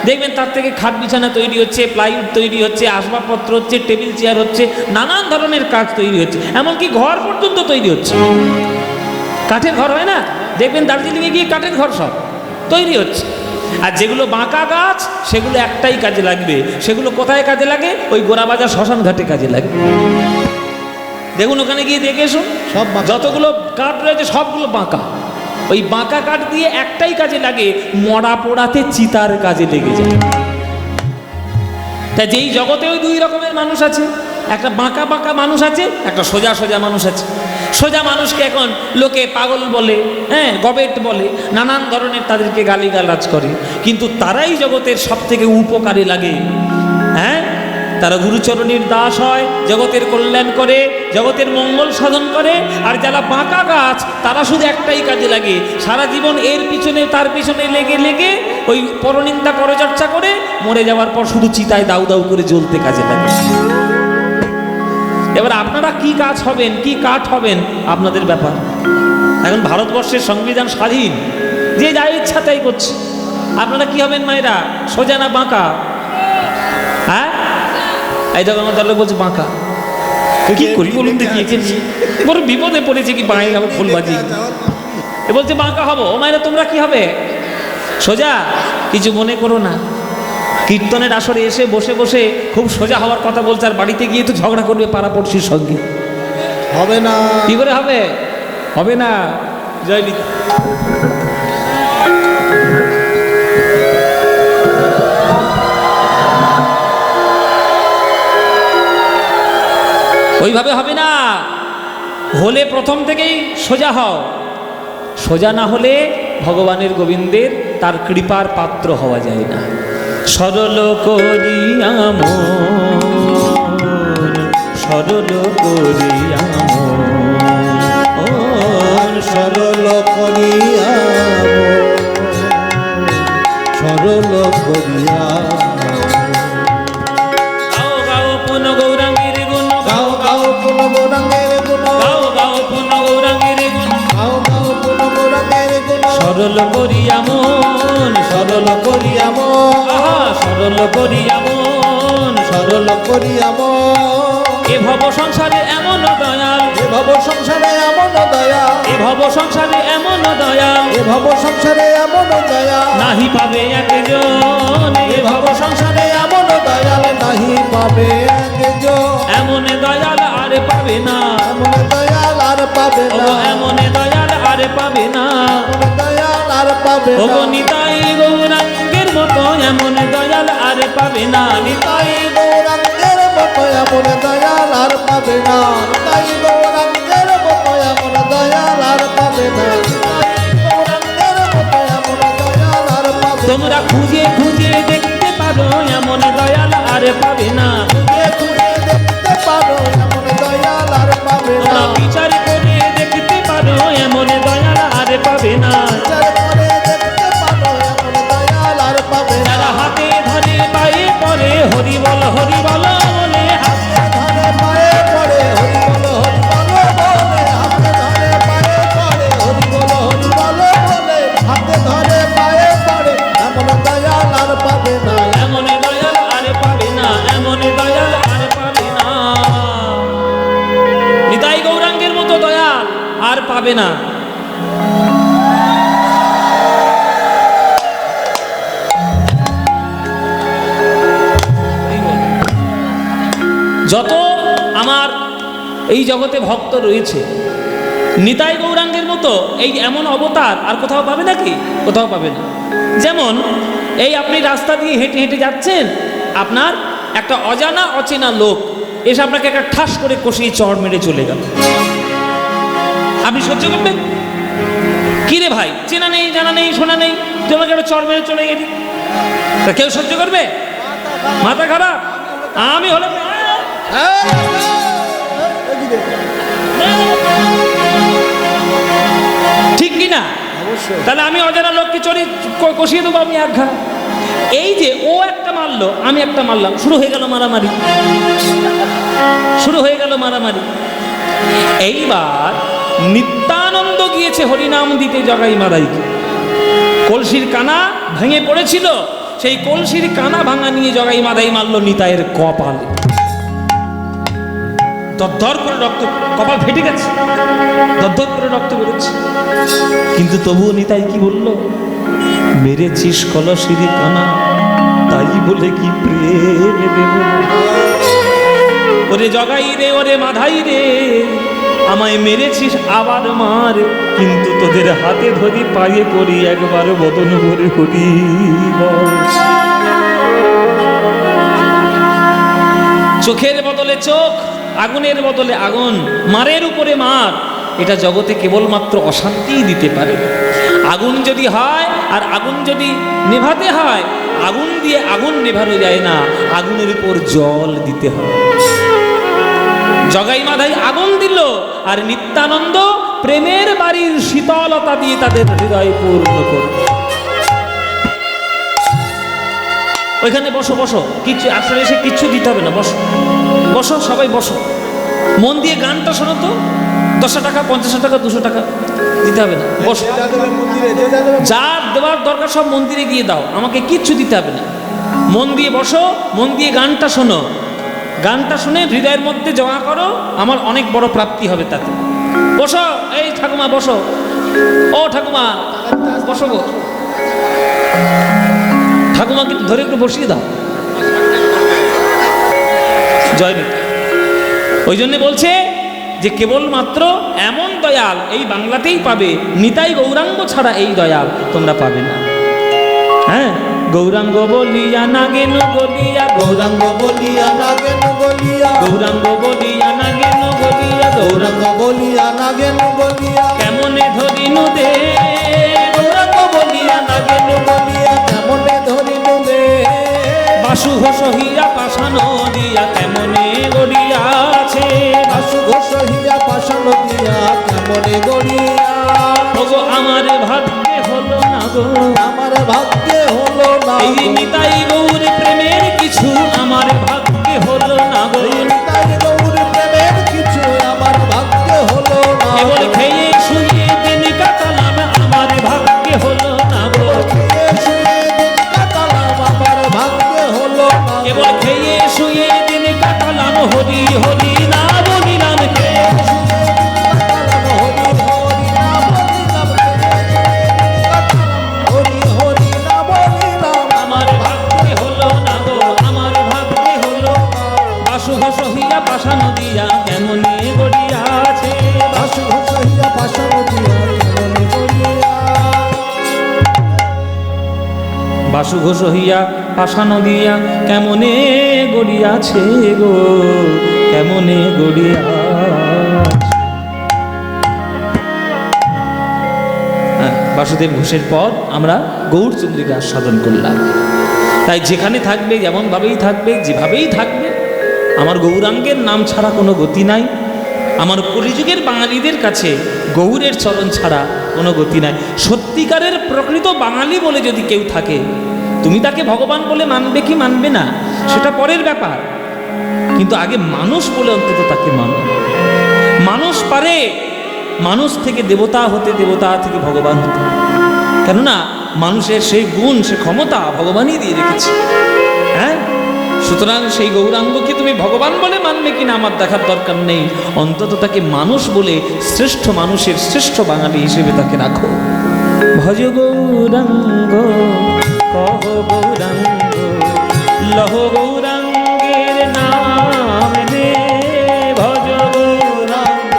দেখবেন তার থেকে খাট বিছানা তৈরি হচ্ছে, প্লাইউড তৈরি হচ্ছে, আসবাবপত্র হচ্ছে, টেবিল চেয়ার হচ্ছে, নানান ধরনের কাঠ তৈরি হচ্ছে, এমনকি ঘর পর্যন্ত তৈরি হচ্ছে। কাঠের ঘর হয় না, দেখবেন দার্জিলিংয়ে গিয়ে কাঠের ঘর সব তৈরি হচ্ছে। আর যেগুলো বাঁকা গাছ সেগুলো একটাই কাজে লাগবে। সেগুলো কোথায় কাজে লাগে? ওই গোড়াবাজার শ্মশান ঘাটে কাজে লাগে। দেখুন, ওখানে গিয়ে দেখে এসুন, সব বাঁকা। যতগুলো কাঠ রয়েছে সবগুলো বাঁকা। ওই বাঁকা কাঠ দিয়ে একটাই কাজে লাগে, মরা পোড়াতে চিতার কাজে লেগে যায়। তা যেই জগতে ওই দুই রকমের মানুষ আছে, একটা বাঁকা বাঁকা মানুষ আছে, একটা সোজা সোজা মানুষ আছে। সোজা মানুষকে এখন লোকে পাগল বলে, হ্যাঁ, গবেট বলে, নানান ধরনের তাদেরকে গালিগালাজ করে, কিন্তু তারাই জগতের সব থেকে উপকারী লাগে। হ্যাঁ, তারা গুরুচরণের দাস হয়, জগতের কল্যাণ করে, জগতের মঙ্গল সাধন করে। আর যারা বাঁকা গাছ তারা শুধু একটাই কাজে লাগে, সারা জীবন এর পিছনে তার পিছনে লেগে লেগে ওই পরনিন্দা পরচর্চা করে মরে যাওয়ার পর শুধু চিতায় দাউ দাউ করে জ্বলতে কাজে লাগে। এবার আপনারা কি কাজ হবেন, কি কাঠ হবেন, আপনাদের ব্যাপার। এখন ভারতবর্ষের সংবিধান স্বাধীন, যে যা ইচ্ছা তাই করছে। আপনারা কি হবেন মায়েরা, সোজা না বাঁকা? হ্যাঁ, এই দেখো আমার দলে বলছে বাঁকা। কি করি বলুন দেখি, একে নিয়ে বড় বিপদে পড়েছে, কি বাঁয়ে আমার ফুল বাজি। এ বলছে বাঁকা হবো। ও মায়েরা তোমরা কি হবে? সোজা। কিছু মনে করো না, কীর্তনের আসরে এসে বসে বসে খুব সোজা হওয়ার কথা বলছে, আর বাড়িতে গিয়ে তো ঝগড়া করবে পাড়াপড়শির সঙ্গে। হবে না। কি করে হবে? হবে না। জয় নিতাই। ওইভাবে হবে না। হলে প্রথম থেকেই সোজা হও। সোজা না হলে ভগবানের গোবিন্দের তার কৃপার পাত্র হওয়া যায় না। সরল করিয়া মন, সরল করিয়া মন, সরল করিয়া সরল করিয়া গাও গাও পুন গৌরাঙ্গের গুণ, গাও গাও পুন গৌরাঙ্গের গুণ, গাও গাও পুন গৌরাঙ্গের গুণ, গাও গাও পুন গৌরাঙ্গের গুণ। সরল করিয়া মন, সরল করিয়া মন, আহা, সরল করিয়া মন, সরল করিয়া মন। এ ভব সংসারে এমন দয়াল, এ ভব সংসারে এমন দয়া, এ ভব সংসারে এমন দয়াল, এ ভব সংসারে এমন দয়া, নাহি পাবে একজন। এ ভব সংসারে এমন দয়াল নাহি পাবে একজন। এমন দয়াল আর পাবে না, এমন দয়াল আর পাবে ও না, এমন দয়াল আর পাবে না। এমন দয়াল আর পাবে ও না। নিতাই গৌরাঙ্গের মতো এমন দয়াল আর পাবে না। তাই গৌরাঙ্গের মতো এমন দয়াল আর পাবে না, তাই গৌরাঙ্গের মতো এমন দয়াল আর পাবে না, তাই গৌরাঙ্গের মতো এমন দয়াল আর পাবে না। তোমরা খুঁজে খুঁজে দেখতে পারো এমন দয়াল আর পাবে না। খুঁজে খুঁজে দেখতে পারো এমন দয়াল আর পাবে না, তোমরা বিচার করে দেখতে পারো এমন দয়াল আর পাবে না। বিচার করে দেখতে পারো এমন দয়াল আর পাবে না। যারা হাতে ধরে পায়ে পড়ে হরি বল বলে হাতে ধরে পায়ে পড়ে হরি বলো বলে, হাতে ধরে পায়ে পড়ে হরি বলো বলে, হাতে ধরে পায়ে পড়ে এমন দয়াল আর পাবে না। এমন দয়াল আর পাবে না, এমন দয়াল আর পাবে না। নিতাই গৌরাঙ্গের মতো দয়াল আর পাবে না। যত আমার এই জগতে ভক্ত রয়েছে, নিতাই গৌরাঙ্গের মতো এই এমন অবতার আর কোথাও পাবে নাকি? কোথাও পাবে না। যেমন এই আপনি রাস্তা দিয়ে হেঁটে হেঁটে যাচ্ছেন, আপনার একটা অজানা অচেনা লোক এসে আপনাকে একটা ঠাস করে কষিয়ে চড় মেরে চলে গেল, আপনি সহ্য করবেন? কি রে ভাই, চেনা নেই জানা নেই শোনা নেই, তোমাকে একটা চড় মেরে চলে গেলি, তা কেউ সহ্য করবে? মাথা খারাপ? আমি হলে ঠিক কি না? অবশ্যই। তাহলে আমি অজানা লোককে চড়ি কষিয়ে দেবো আমি এক ঘা। এই যে ও একটা মারলো আমি একটা মারলাম, শুরু হয়ে গেল মারামারি, শুরু হয়ে গেল মারামারি। এইবার নিত্যানন্দ গিয়েছে হরিনাম দিতে জগাই মাদাইকে। কলসির কানা ভেঙে পড়েছিল, সেই কলসির কানা ভাঙা নিয়ে জগাই মাদাই মারল নিতাইয়ের কপালে। দরদর করে রক্ত, কপাল ফেটে গেছে, দরদর করে রক্ত বেরোচ্ছে। কিন্তু তবুও নিতাই কি বলল? মেরেছিস কলসির কানা, তাই বলে কি প্রেম দেব না? ওরে জগাই রে, ওরে মাধাই রে, আমায় মেরেছিস আবার মার, কিন্তু তোদের হাতে ধরি পায়ে পড়ি একবার বদন ভরে করি। চোখের বদলে চোখ, আগুনের বদলে আগুন, মারের উপরে মার, এটা জগতে কেবলমাত্র অশান্তিই দিতে পারে। আগুন যদি হয় আর আগুন যদি নেভাতে হয়, আগুন দিয়ে আগুন নেভানো যায় না, আগুনের উপর জল দিতে হয়। জগাই মাধাই আগুন দিল আর নিত্যানন্দ প্রেমের বাড়ির শীতলতা দিয়ে তাদের হৃদয় পূর্ণ করল। ওইখানে বসো বসো, কিছু আসলে এসে কিচ্ছু দিতে হবে না, বসো বসো, সবাই বসো, মন দিয়ে গানটা শোনো তো। 10 টাকা, 50 টাকা, 200 টাকা দিতে হবে না, বসো। যার দেওয়ার দরকার সব মন্দিরে গিয়ে দাও, আমাকে কিচ্ছু দিতে হবে না। মন দিয়ে বসো, মন দিয়ে গানটা শোনো, গানটা শুনে হৃদয়ের মধ্যে জমা করো, আমার অনেক বড় প্রাপ্তি হবে তাতে। বসো, এই ঠাকুমা বসো, ও ঠাকুমা বসো গো, ঠাকুমাকে ধরে একটু বসিয়ে দাও। জয় নিতাই। ওই জন্য বলছে যে কেবলমাত্র এমন দয়াল এই বাংলাতেই পাবে, নিতাই গৌরাঙ্গ ছাড়া এই দয়াল তোমরা পাবে না। হ্যাঁ, গৌরাঙ্গ বলিয়া নাগেন গলিয়া, গৌরাঙ্গ বলিয়া নাগেন বলিয়া, গৌরাঙ্গ বলিয়া নাগেন গলিয়া, গৌরাঙ্গ বলিয়া নাগেন বলিয়া, কেমনে ধরিনু দে, গৌরাঙ্গ বলিয়া নাগেন বলিয়া, কেমনে ধরিনু দে, বাসু ঘোষ হইয়া পাশানো দিয়া কেমনে গড়িয়াছে, বাসু ঘোষ হইয়া পাশানো দিয়া কেমনে গড়িয়া। ওগো আমার ভাগ্যে হলো না গো, আমার ভাগ্যে হলো না এই গো, নিতাই গৌর প্রেমের কিছু আমার ভাগ্যে হলো না গো, এই নিতাই গৌর প্রেমের কিছু আমার ভাগ্যে হলো না কেবল গো, খেয়ে শুয়ে দিন কাটালাম আমার ভাগ্যে হলো না গো, খেয়ে শুয়ে দিন কাটালাম আমার ভাগ্যে হলো না গো, কেবল খেয়ে শুয়ে দিন কাটালাম হরি হরি না বলিলাম, খেয়ে কাটালাম হরি হরি নাম বলিলাম, হরি হরি নাম বলিলাম, আমার ভাগ্যে হলো না গো, আমার ভাগ্যে হলো বাসু ঘোষ হইয়া পাশানো দিয়া কেমনে গড়িয়াছে, বাসু ঘোষ হইয়া পাশানো দিয়া কেমনে গড়িয়া। বাসু ঘোষ হইয়া পাশানো দিয়া কেমনে গড়িয়াছে গো, কেমনে গড়িয়াছে। বাসুদেব ঘোষের পর আমরা গৌরচন্দ্রিকা আস্বাদন করলাম। তাই যেখানে থাকবে, যেমনভাবেই থাকবে, যেভাবেই থাকবে, আমার গৌরাঙ্গের নাম ছাড়া কোনো গতি নাই। আমার কলিযুগের বাঙালিদের কাছে গৌরের চরণ ছাড়া কোনো গতি নাই। সত্যিকারের প্রকৃত বাঙালি বলে যদি কেউ থাকে, তুমি তাকে ভগবান বলে মানবে কি মানবে না সেটা পরের ব্যাপার, কিন্তু আগে মানুষ বলে অন্তত তাকে মানো। মানুষ পারে মানুষ থেকে দেবতা হতে, দেবতা থেকে ভগবান হতে, কেননা মানুষের সেই গুণ, সে ক্ষমতা ভগবানই দিয়ে রেখেছে। হ্যাঁ, সুতরাং সেই গৌরাঙ্গকে তুমি ভগবান বলে মানবে কিনা আমার দেখার দরকার নেই, অন্তত তাকে মানুষ বলে, শ্রেষ্ঠ মানুষের শ্রেষ্ঠ বাঙালি হিসেবে তাকে রাখো। ভজ গৌরাঙ্গ কহ গৌরাঙ্গ, লহ গৌরাঙ্গের নাম রে, ভজ গৌরাঙ্গ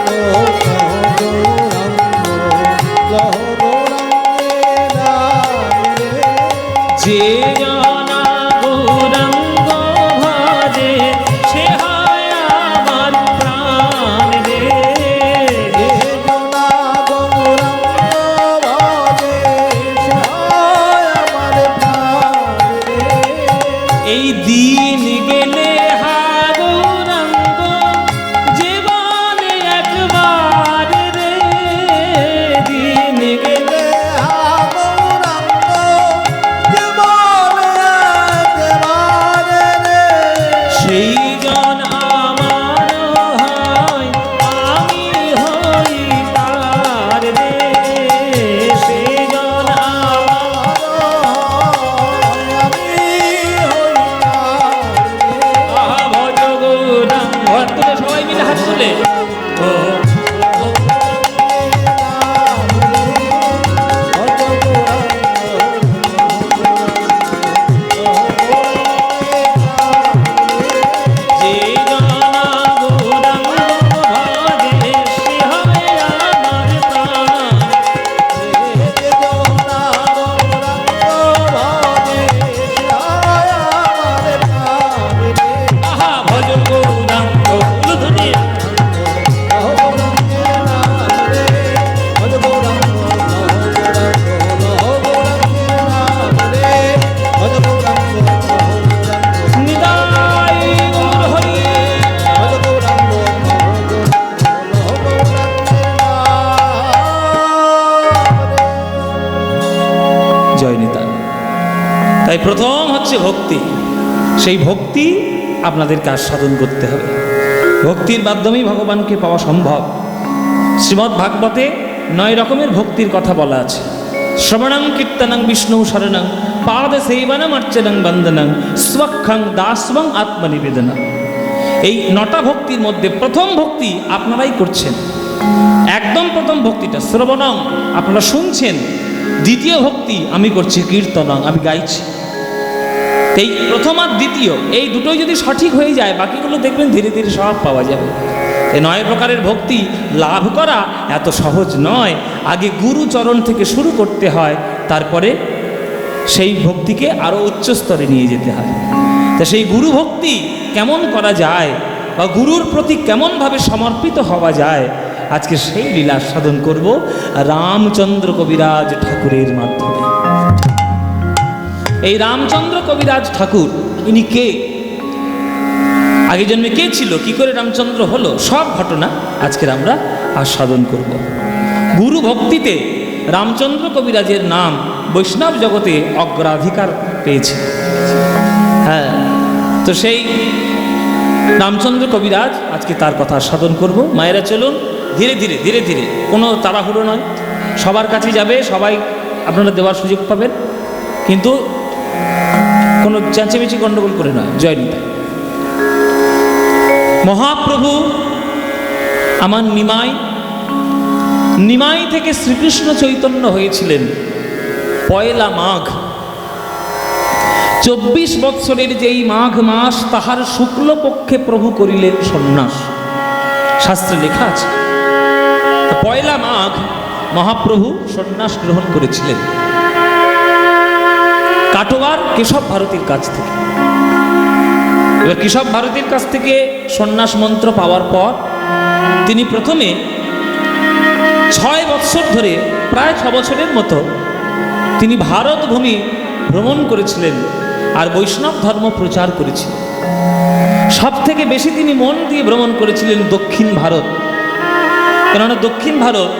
যে জনা গৌরাঙ্গ ভজে সে হয় আমার প্রাণ রে, এই দিন গেলে হা গৌরাঙ্গ জীবনে একবার রে, দিন গেলে সেই জন আমার হয়, আমি হই তার রে। সেই জন আমার আমি হই আহা ভজ গৌরাঙ্গ। হাত তুলে সবাই মিলে হাত তুলে ও যে জনা গৌরাঙ্গ ভজে সে হবে আমার প্রাণ। আহা ভজ গৌরাঙ্গ উলুধ্বনি। নিতাই গৌর হরি। জয় নিতাই। তাই প্রথম হচ্ছে ভক্তি। সেই ভক্তি আপনাদেরকে আস্বাদন করতে হবে। ভক্তির মাধ্যমেই ভগবানকে পাওয়া সম্ভব। শ্রীমদ্ ভাগবতে 9 রকমের ভক্তির কথা বলা আছে। শ্রবণং কীর্তনং বিষ্ণু শরণং পাদ সেবনম অর্চনং বন্দনং স্বক্ষং দাস্বং আত্মনিবেদনম। এই 9টা ভক্তির মধ্যে প্রথম ভক্তি আপনারাই করছেন। একদম প্রথম ভক্তিটা শ্রবণং, আপনারা শুনছেন। দ্বিতীয় ভক্তি আমি করছি কীর্তনং, আমি গাইছি। এই প্রথম আর দ্বিতীয় এই দুটোই যদি সঠিক হয়ে যায়, বাকিগুলো দেখবেন ধীরে ধীরে সব পাওয়া যাবে। এই 9 প্রকারের ভক্তি লাভ করা এত সহজ নয়। আগে গুরু চরণ থেকে শুরু করতে হয়, তারপরে সেই ভক্তিকে আরও উচ্চ স্তরে নিয়ে যেতে হয়। তা সেই গুরু ভক্তি কেমন করা যায় বা গুরুর প্রতি কেমনভাবে সমর্পিত হওয়া যায়, আজকে সেই লীলা সাধন করব রামচন্দ্র কবিরাজ ঠাকুরের মাধ্যমে। এই রামচন্দ্র কবিরাজ ঠাকুর ইনি কে, আগে জন্মে কে ছিল, কি করে রামচন্দ্র হলো, সব ঘটনা আজকের আমরা আস্বাদন করব। গুরু ভক্তিতে রামচন্দ্র কবিরাজের নাম বৈষ্ণব জগতে অগ্রাধিকার পেয়েছে। হ্যাঁ, তো সেই রামচন্দ্র কবিরাজ আজকে তার কথা আস্বাদন করব। মায়েরা চলুন ধীরে ধীরে ধীরে ধীরে, কোনো তাড়াহুড়ো নয়, সবার কাছে যাবে, সবাই আপনারা দেওয়ার সুযোগ পাবেন, কিন্তু কোনো চেঁচেমেচি গণ্ডগোল করে নয়। জয় নিতাই। মহাপ্রভু আমার নিমাই থেকে শ্রীকৃষ্ণ চৈতন্য হয়েছিলেন পয়লা মাঘ। 24 বৎসরের যেই মাঘ মাস, তাহার শুক্লপক্ষে প্রভু করিলেন সন্ন্যাস, শাস্ত্রে লেখা আছে। পয়লা মাঘ মহাপ্রভু সন্ন্যাস গ্রহণ করেছিলেন কাটোয়ার কেশব ভারতীর কাছ থেকে। এবার কেশব ভারতীর কাছ থেকে সন্ন্যাস মন্ত্র পাওয়ার পর তিনি প্রথমে 6 বৎসর ধরে, প্রায় 6 বছরের মতো তিনি ভারত ভূমি ভ্রমণ করেছিলেন আর বৈষ্ণব ধর্ম প্রচার করেছিলেন। সব থেকে বেশি তিনি মন দিয়ে ভ্রমণ করেছিলেন দক্ষিণ ভারত, কেননা দক্ষিণ ভারত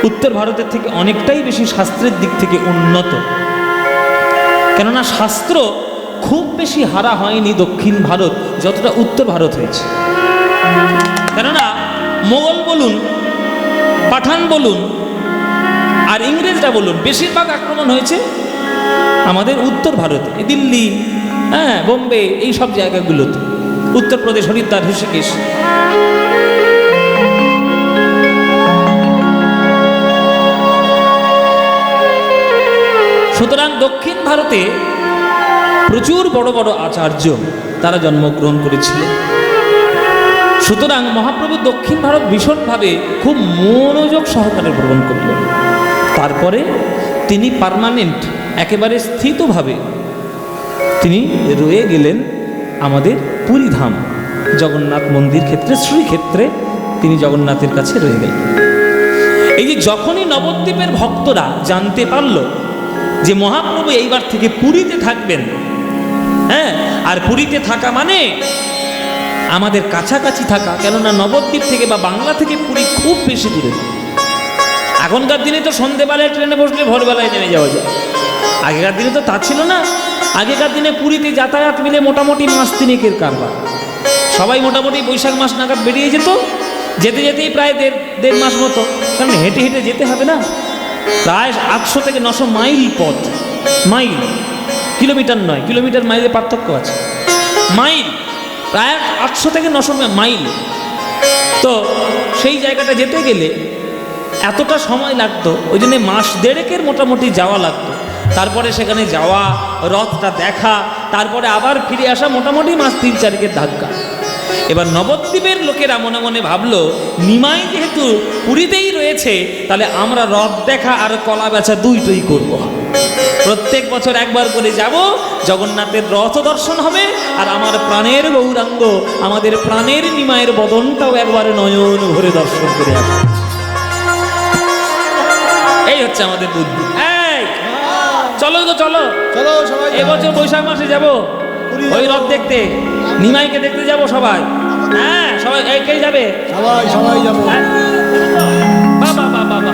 উত্তর ভারতের থেকে অনেকটাই বেশি শাস্ত্রের দিক থেকে উন্নত। কেননা শাস্ত্র খুব বেশি হারা হয়নি দক্ষিণ ভারত যতটা উত্তর ভারত হয়েছে। কেননা মোগল বলুন, পাঠান বলুন আর ইংরেজরা বলুন, বেশিরভাগ আক্রমণ হয়েছে আমাদের উত্তর ভারতে, দিল্লি, হ্যাঁ, বোম্বে, এই সব জায়গাগুলোতে, উত্তরপ্রদেশ, হরিদ্বার, ঋষিকেশ। সুতরাং দক্ষিণ ভারতে প্রচুর বড় বড় আচার্য তারা জন্মগ্রহণ করেছিলেন। সুতরাং মহাপ্রভু দক্ষিণ ভারত ভীষণভাবে খুব মনোযোগ সহকারে ভ্রমণ করলেন। তারপরে তিনি পার্মানেন্ট, একেবারে স্থিতভাবে তিনি রয়ে গেলেন আমাদের পুরীধাম জগন্নাথ মন্দির ক্ষেত্রে, শ্রীক্ষেত্রে তিনি জগন্নাথের কাছে রয়ে গেলেন। এই যে যখনই নবদ্বীপের ভক্তরা জানতে পারল যে মহাপ্রভু এইবার থেকে পুরীতে থাকবেন, হ্যাঁ, আর পুরীতে থাকা মানে আমাদের কাছাকাছি থাকা, কেননা নবদ্বীপ থেকে বা বাংলা থেকে পুরী খুব বেশি দূরে। এখনকার দিনে তো সন্ধেবেলায় ট্রেনে বসলে ভোরবেলায় নেমে যাওয়া যায়, আগেকার দিনে তো তা ছিল না। আগেকার দিনে পুরীতে যাতায়াত মিলে মোটামুটি মাস তিনেকের কারবার। সবাই মোটামুটি বৈশাখ মাস নাগাদ বেরিয়ে যেত, যেতে যেতেই প্রায় দেড় মাস মতো, কারণ হেঁটে হেঁটে যেতে হবে না। প্রায় 800 থেকে 900 মাইল পথ, মাইল, কিলোমিটার নয়, কিলোমিটার মাইলে পার্থক্য আছে। মাইল প্রায় 800 থেকে 900 মাইল। তো সেই জায়গাটা যেতে গেলে এতটা সময় লাগতো, ওই জন্য মাস দেড়েকের মোটামুটি যাওয়া লাগতো। তারপরে সেখানে যাওয়া, রথটা দেখা, তারপরে আবার ফিরে আসা, মোটামুটি মাস 3-4 ধাক্কা। এবার নবদ্বীপের লোকেরা মনে মনে ভাবলো, নিমাই যেহেতু পুরীতেই রয়েছে, তাহলে আমরা রথ দেখা আর কলা বেচা দুইটাই করব। প্রত্যেক বছর একবার করে যাব, জগন্নাথের রথ দর্শন হবে, আর আমার প্রাণের গৌরাঙ্গ, আমাদের প্রাণের নিমাইয়ের বদনটাও একবারে নয়ন ভরে দর্শন করে আসবো। এই হচ্ছে আমাদের বুদ্ধি। এই চলো তো, চলো চলো সবাই, এবছর বৈশাখ মাসে যাব ওই রথ দেখতে, নিমাইকে দেখতে যাব সবাই। হ্যাঁ সবাই, কে যাবে? সবাই সবাই যাবো। বাবা বাবা বাবা।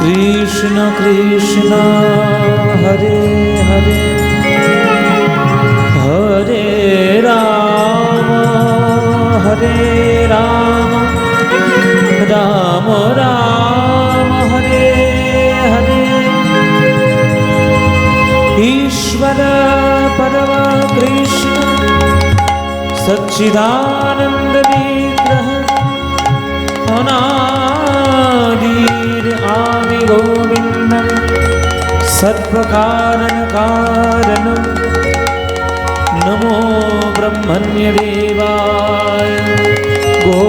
কৃষ্ণ কৃষ্ণ হরে হরে, হরে রাম হরে রাম, রাম রাম হরে হরে। ईश्वर परम कृष्ण सच्चिदानंद विग्रह, अनादिर आदि गोविंदम सत्प्रकारण कारणम, नमो ब्रह्मण्य देवाय गो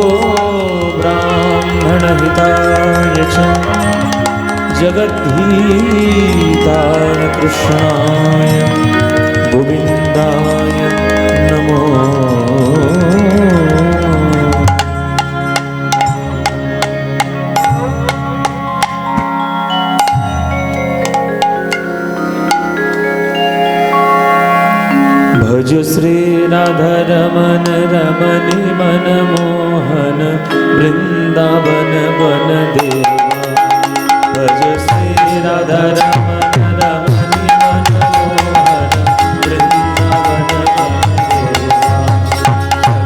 ब्राह्मण हिताय च, जगद्धिताय कृष्णाय गोविंदाय नमो। भज श्री राधा रमन रमणि मनमोहन, वृंदावन वन देवा। भज श्री राधा रमन रमणि मनमोहन, वृंदावन वन देवा।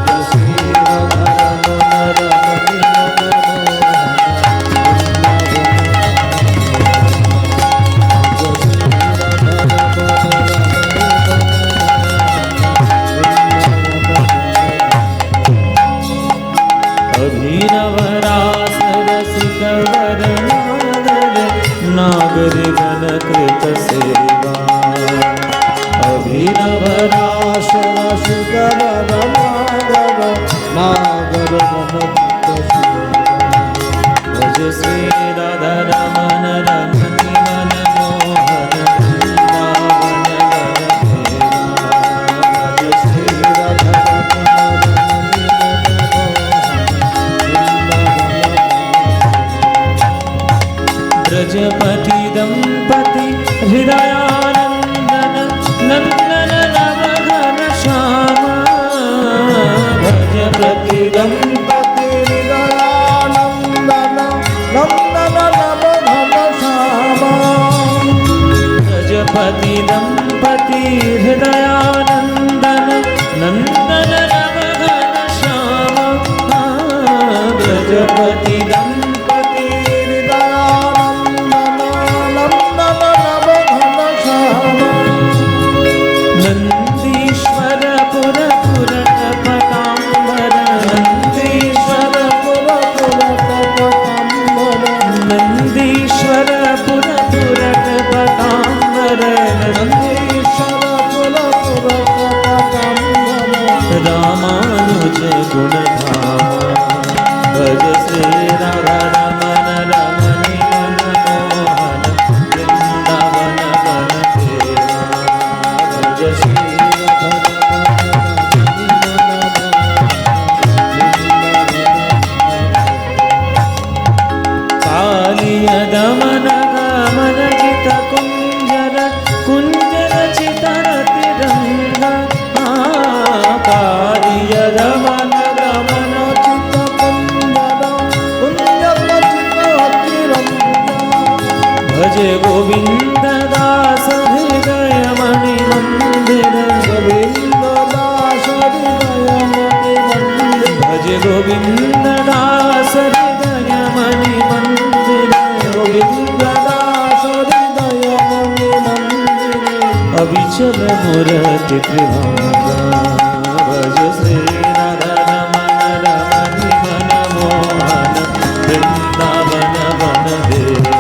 भज श्री राधा रमन रमणि अभिनव रास रसिक वर नागर गण कृत सेवा। अभिनव रास रसिक वर नागर गण भज श्री राधा रमन रमणि मनमोहन, वृंदावन वन देवा। भज श्री राधा ब्रजपति दंपति हृदयानंदन, नंदन नवन गणपति दंपति नंदीश्वर पुर पुरट पटांबर नंदीश्वर पुर पुरट पटांबर नंदीश्वर पुर पुरट पटांबर नंदीश्वर पुर पुरट पटांबर रामानुज गुण भज श्री राधा रमन रमणि मनमोहन वृंदावन वन देवा भज श्री कालिय दमन गमन जित कुंजर कुंजर चितर तिरंग कालिय दमन गमन चित कुंजर कुंजर चित तिरंग भज गोविंद दास हृदय मणि मंदिर गोविंद दास हृदय मणि मंदिर भज गोविंद दास हृदय मणि मंदिर गोविंद दास हृदय मणि मंदिर अविचल मूर्ति त्रिभंगा भज श्री राधा रमन रमणि मनमोहन वृंदावन वन देवा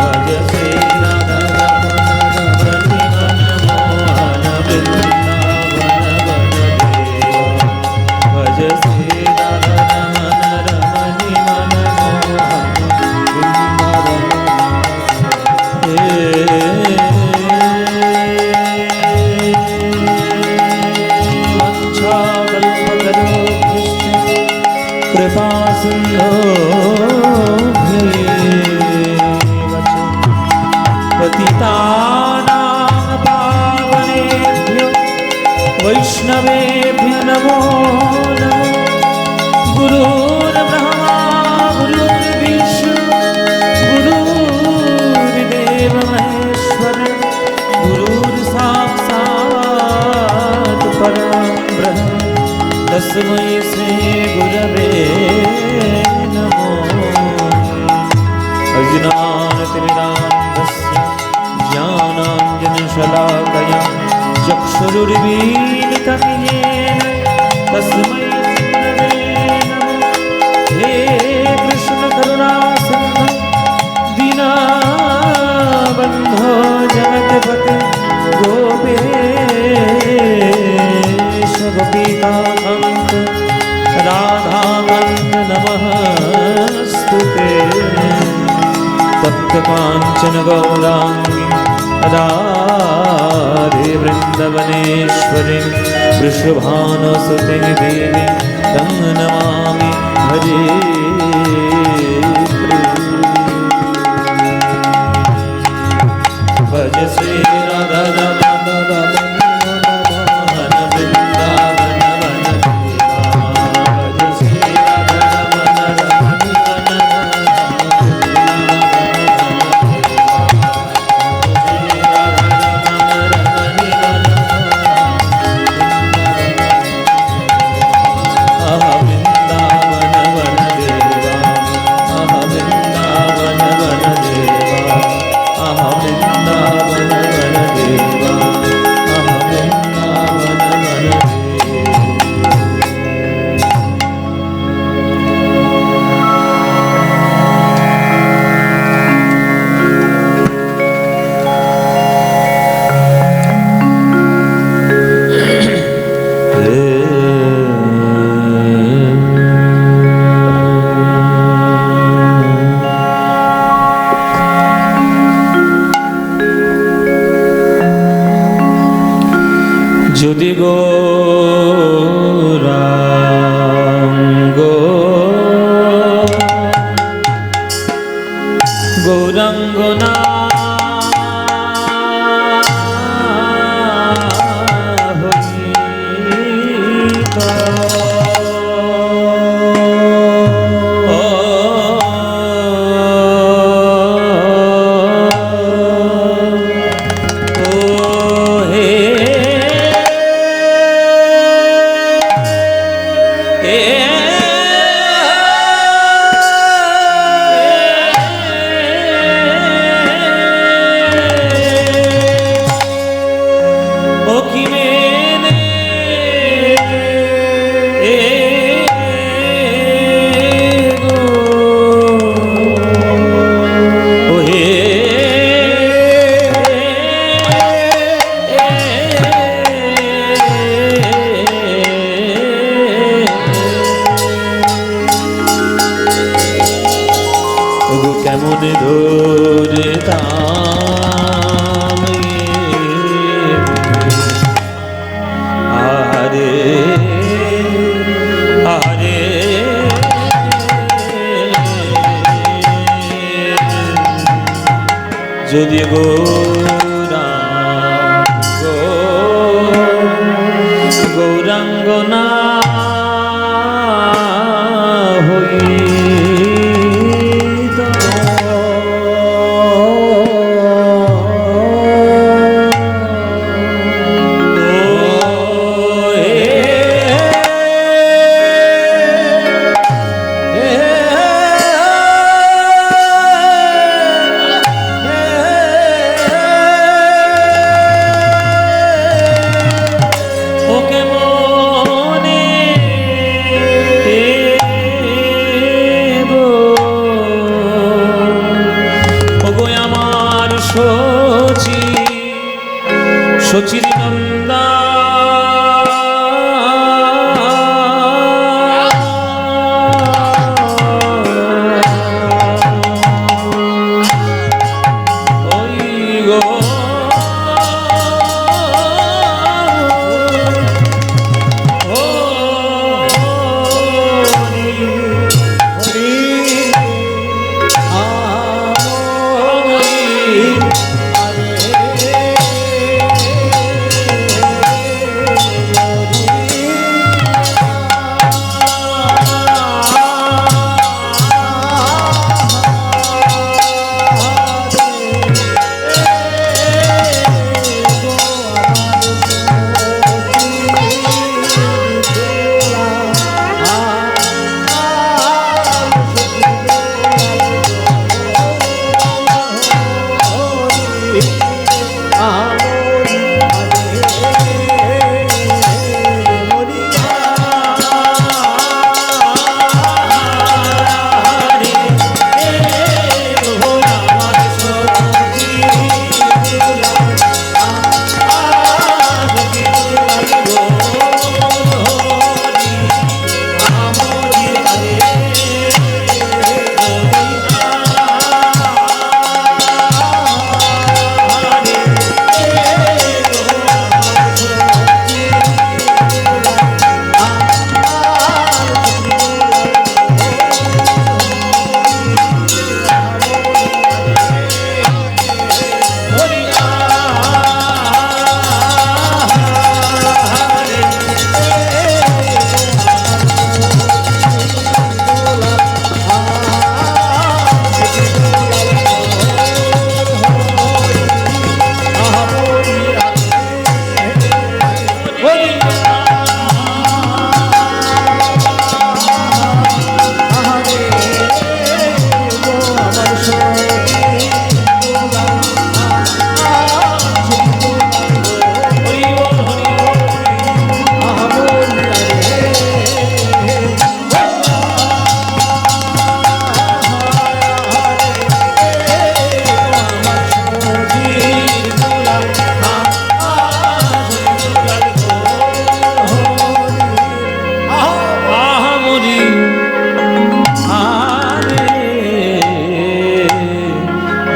भज श्री राधा रमन रमणि मनमोहन वृंदावन वन देवा भज श्री राधा रमन रमणि मनमोहन कृपा सिंधो पतितानां पावनेभ्यो वैष्णवेभ्यो नमो नमः गुरुर्ब्रह्मा गुरुर्विष्णु गुरुर्देव महेश्वर गुरुर्साक्षात् परब्रह्म तस्मै श्री गुरवे नमो अज्ञानतिमिरान्धस्य ज्ञानाञ्जनशलाकया चक्षुरुर्मीलितं येन तस्मै गुरवे नमः हे कृष्ण करुणा सिन्धु दीनबन्धो जगत्पते गोपेश गोपिकान्त राधाकान्त नमस्तुते तप्तकाञ्चन गौराङ्गी राधे वृन्दवनेश्वरी वृषभानुसुते देवी तं नमामि हरे भज श्री राधा रमन मनमोहन वृंदावन वन देवा भज श्री राधा रमन रमणि যদি গৌরাঙ্গ গৌরাঙ্গ না যদি গৌরাঙ্গ না হইত শচীর নন্দা ওই গো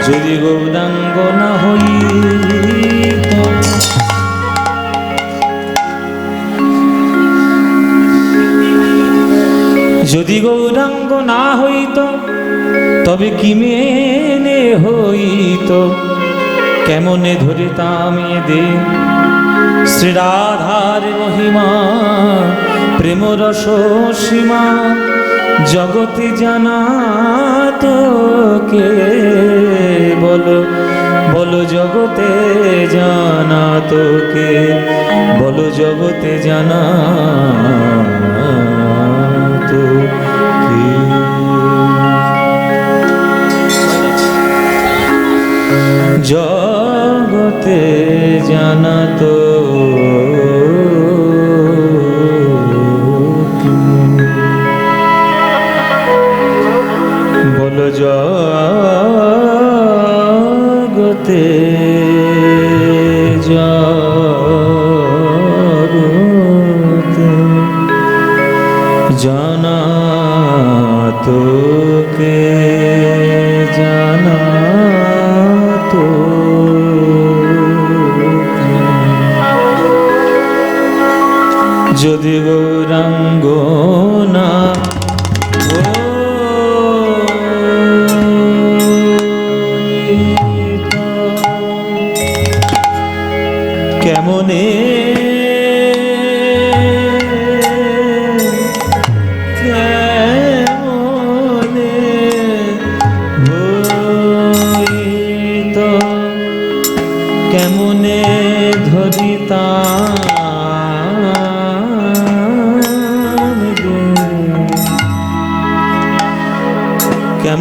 যদি গৌরাঙ্গ না হইত যদি গৌরাঙ্গ না হইত তবে কি মেনে হইত কেমনে ধরিতাম দে শ্রী রাধার মহিমা প্রেম রস সীমা জগতে জানা তোকে বলো বলো জগতে জানা তোকে বলো জগতে জানা তোকে জগতে জানা তো বলো জগতে জগতে জানা তোকে জানা তো যদি গৌরাঙ্গ না হইত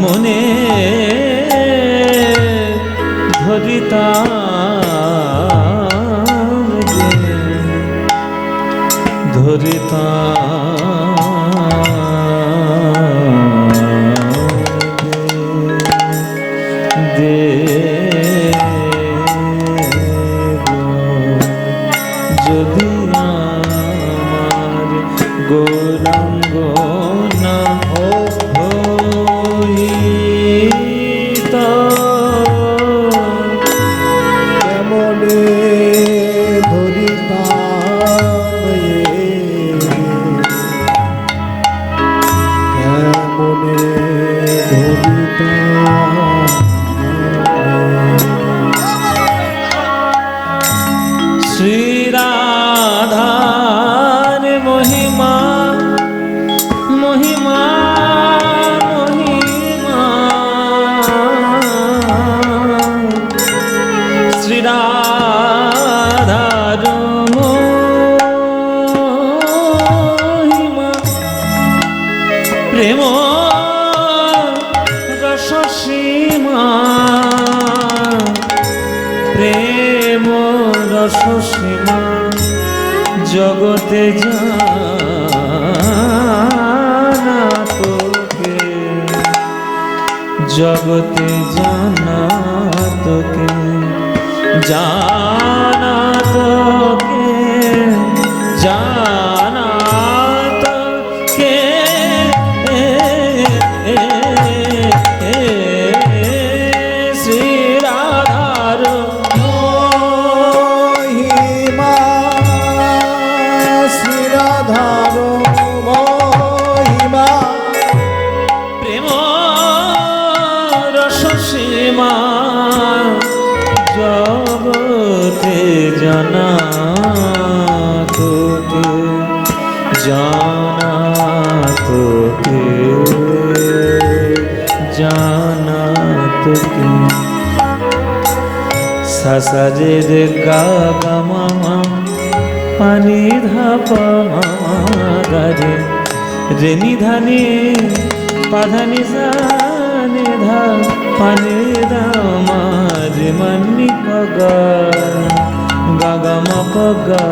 কেমনে ধরিতাম যদি আমার গৌরাঙ্গ না হইতা কেমনে ধরিতাম কেমনে ধরিতাম শ্রীরাধার মহিমা মহিমা মহিমা শ্রীরাধার মহিমা প্রেম রসসীমা প্রেম রসসীমা জগতে জানা তোকে জগতে জানা তোকে জানা তোকে জানা তোকে শ্রী রাধার মহিমা শ্রীরাধার মহিমা প্রেম রসসীমা জগতে জানা তোকে জানা তোকে জানা তোকে সাসারের গা গা মামা পানি ধাপা মামা গারে রে নিধানে পাধানি জানে ধা পানি দামা রে মানি পগা গা গা মা পগা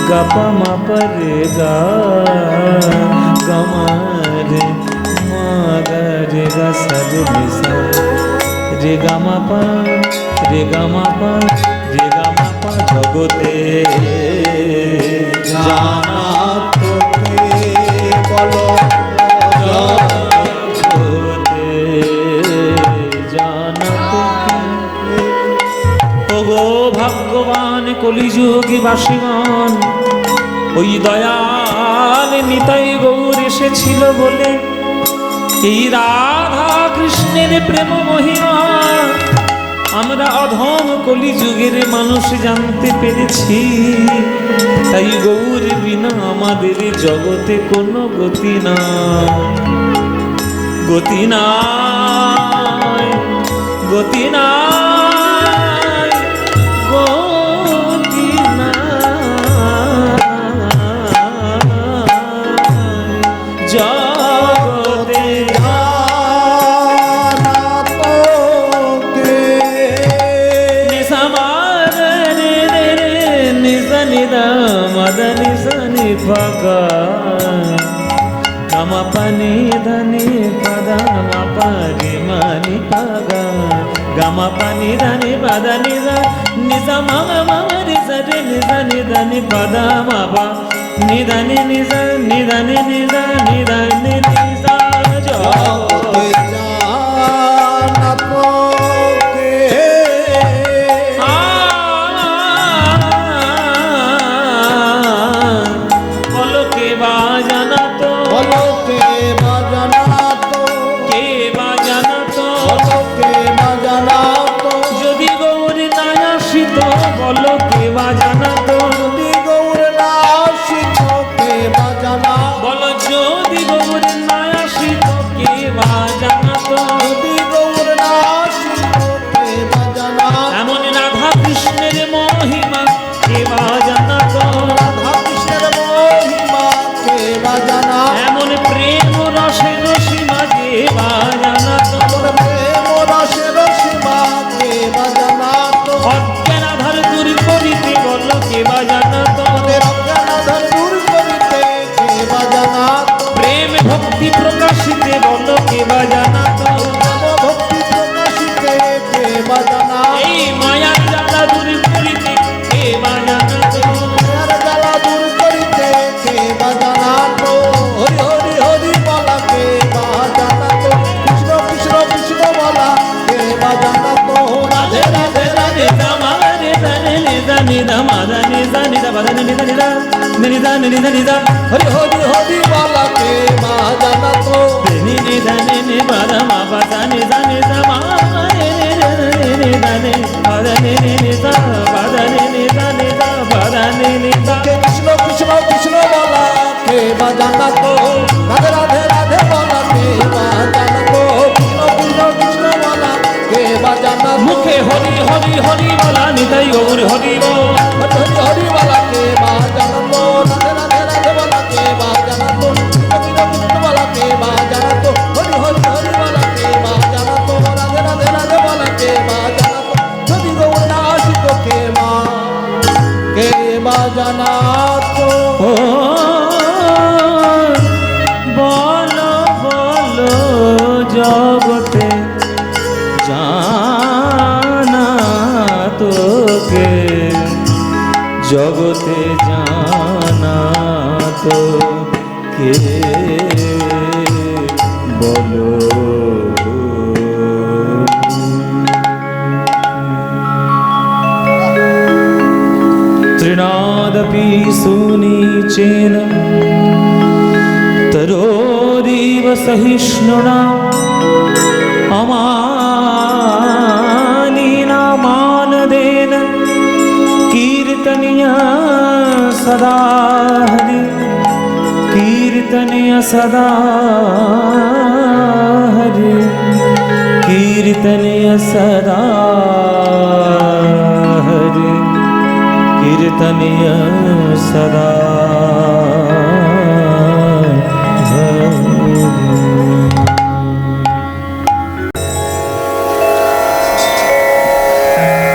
গা পা মা পরে গা গমা রে মা গা রে গা সা রে নিসা রে গা মা পা রে গা মা পা রে গা মা পা জগতে জানা তোকে বলো জগতে জানা তোকে ওগো ভাগ্যবান কলিযুগী বাসীগণ ওই দয়াল নিতাই গৌর এসেছিল বলে এই রাধা কৃষ্ণের প্রেম মহিমা আমরা অধম কলিযুগের মানুষ জানতে পেরেছি। তাই গৌর বিনা আমাদের জগতে কোনো গতি নাই, গতি নাই, গতি নাই, গতি নাই জগতে। మదని సని పగ గమ పని ధని పద మ పరి మని పగ గమ పని ధని పద నిజ నిజ మమ మరి సరి నిజ నిధని పద మ ప నిధని నిజ నిధని నిజ నిధని నిజ జో এমন প্রেম রসের সীমা যে বাজা নি নি নি নি নি নি নি নি হরি হরি হরি বালাকে মা জানা তো নি নি নি নি বাদ মা বাদ নি নি মা নি নি নি বাদ নি নি বাদ নি নি বাদ নি নি কে কৃষ্ণ কৃষ্ণ কৃষ্ণ বালাকে মা জানা তো রাধে রাধে রাধে বালাকে মা জানা তো কৃষ্ণ কৃষ্ণ কৃষ্ণ বালাকে মা জানা তো মুখে হরি হরি হরি বলা নিতাই গৌর হরি বল হরি হরি হরি বালাকে মা জানা তো রাধে রাধে রাধে বালাকে মা জানা তো কৃষ্ণ কৃষ্ণ বালাকে মা জানা তো হরি হরি হরি বালাকে মা জানা তো রাধে রাধে রাধে বালাকে মা জানা তো যদি গৌর না আসিত কে মা জানা তো ও বলো বলো জগতে জানা তোকে জগতে জানা তো কে বলো तृणादपि सुनीचेन तरोरिव सहिष्णुना अमानिना मानदेन कीर्तनीय सदा हरि कीर्तनीय सदा हरि कीर्तनीय सदा हरि कीर्तनीय सदा हरि।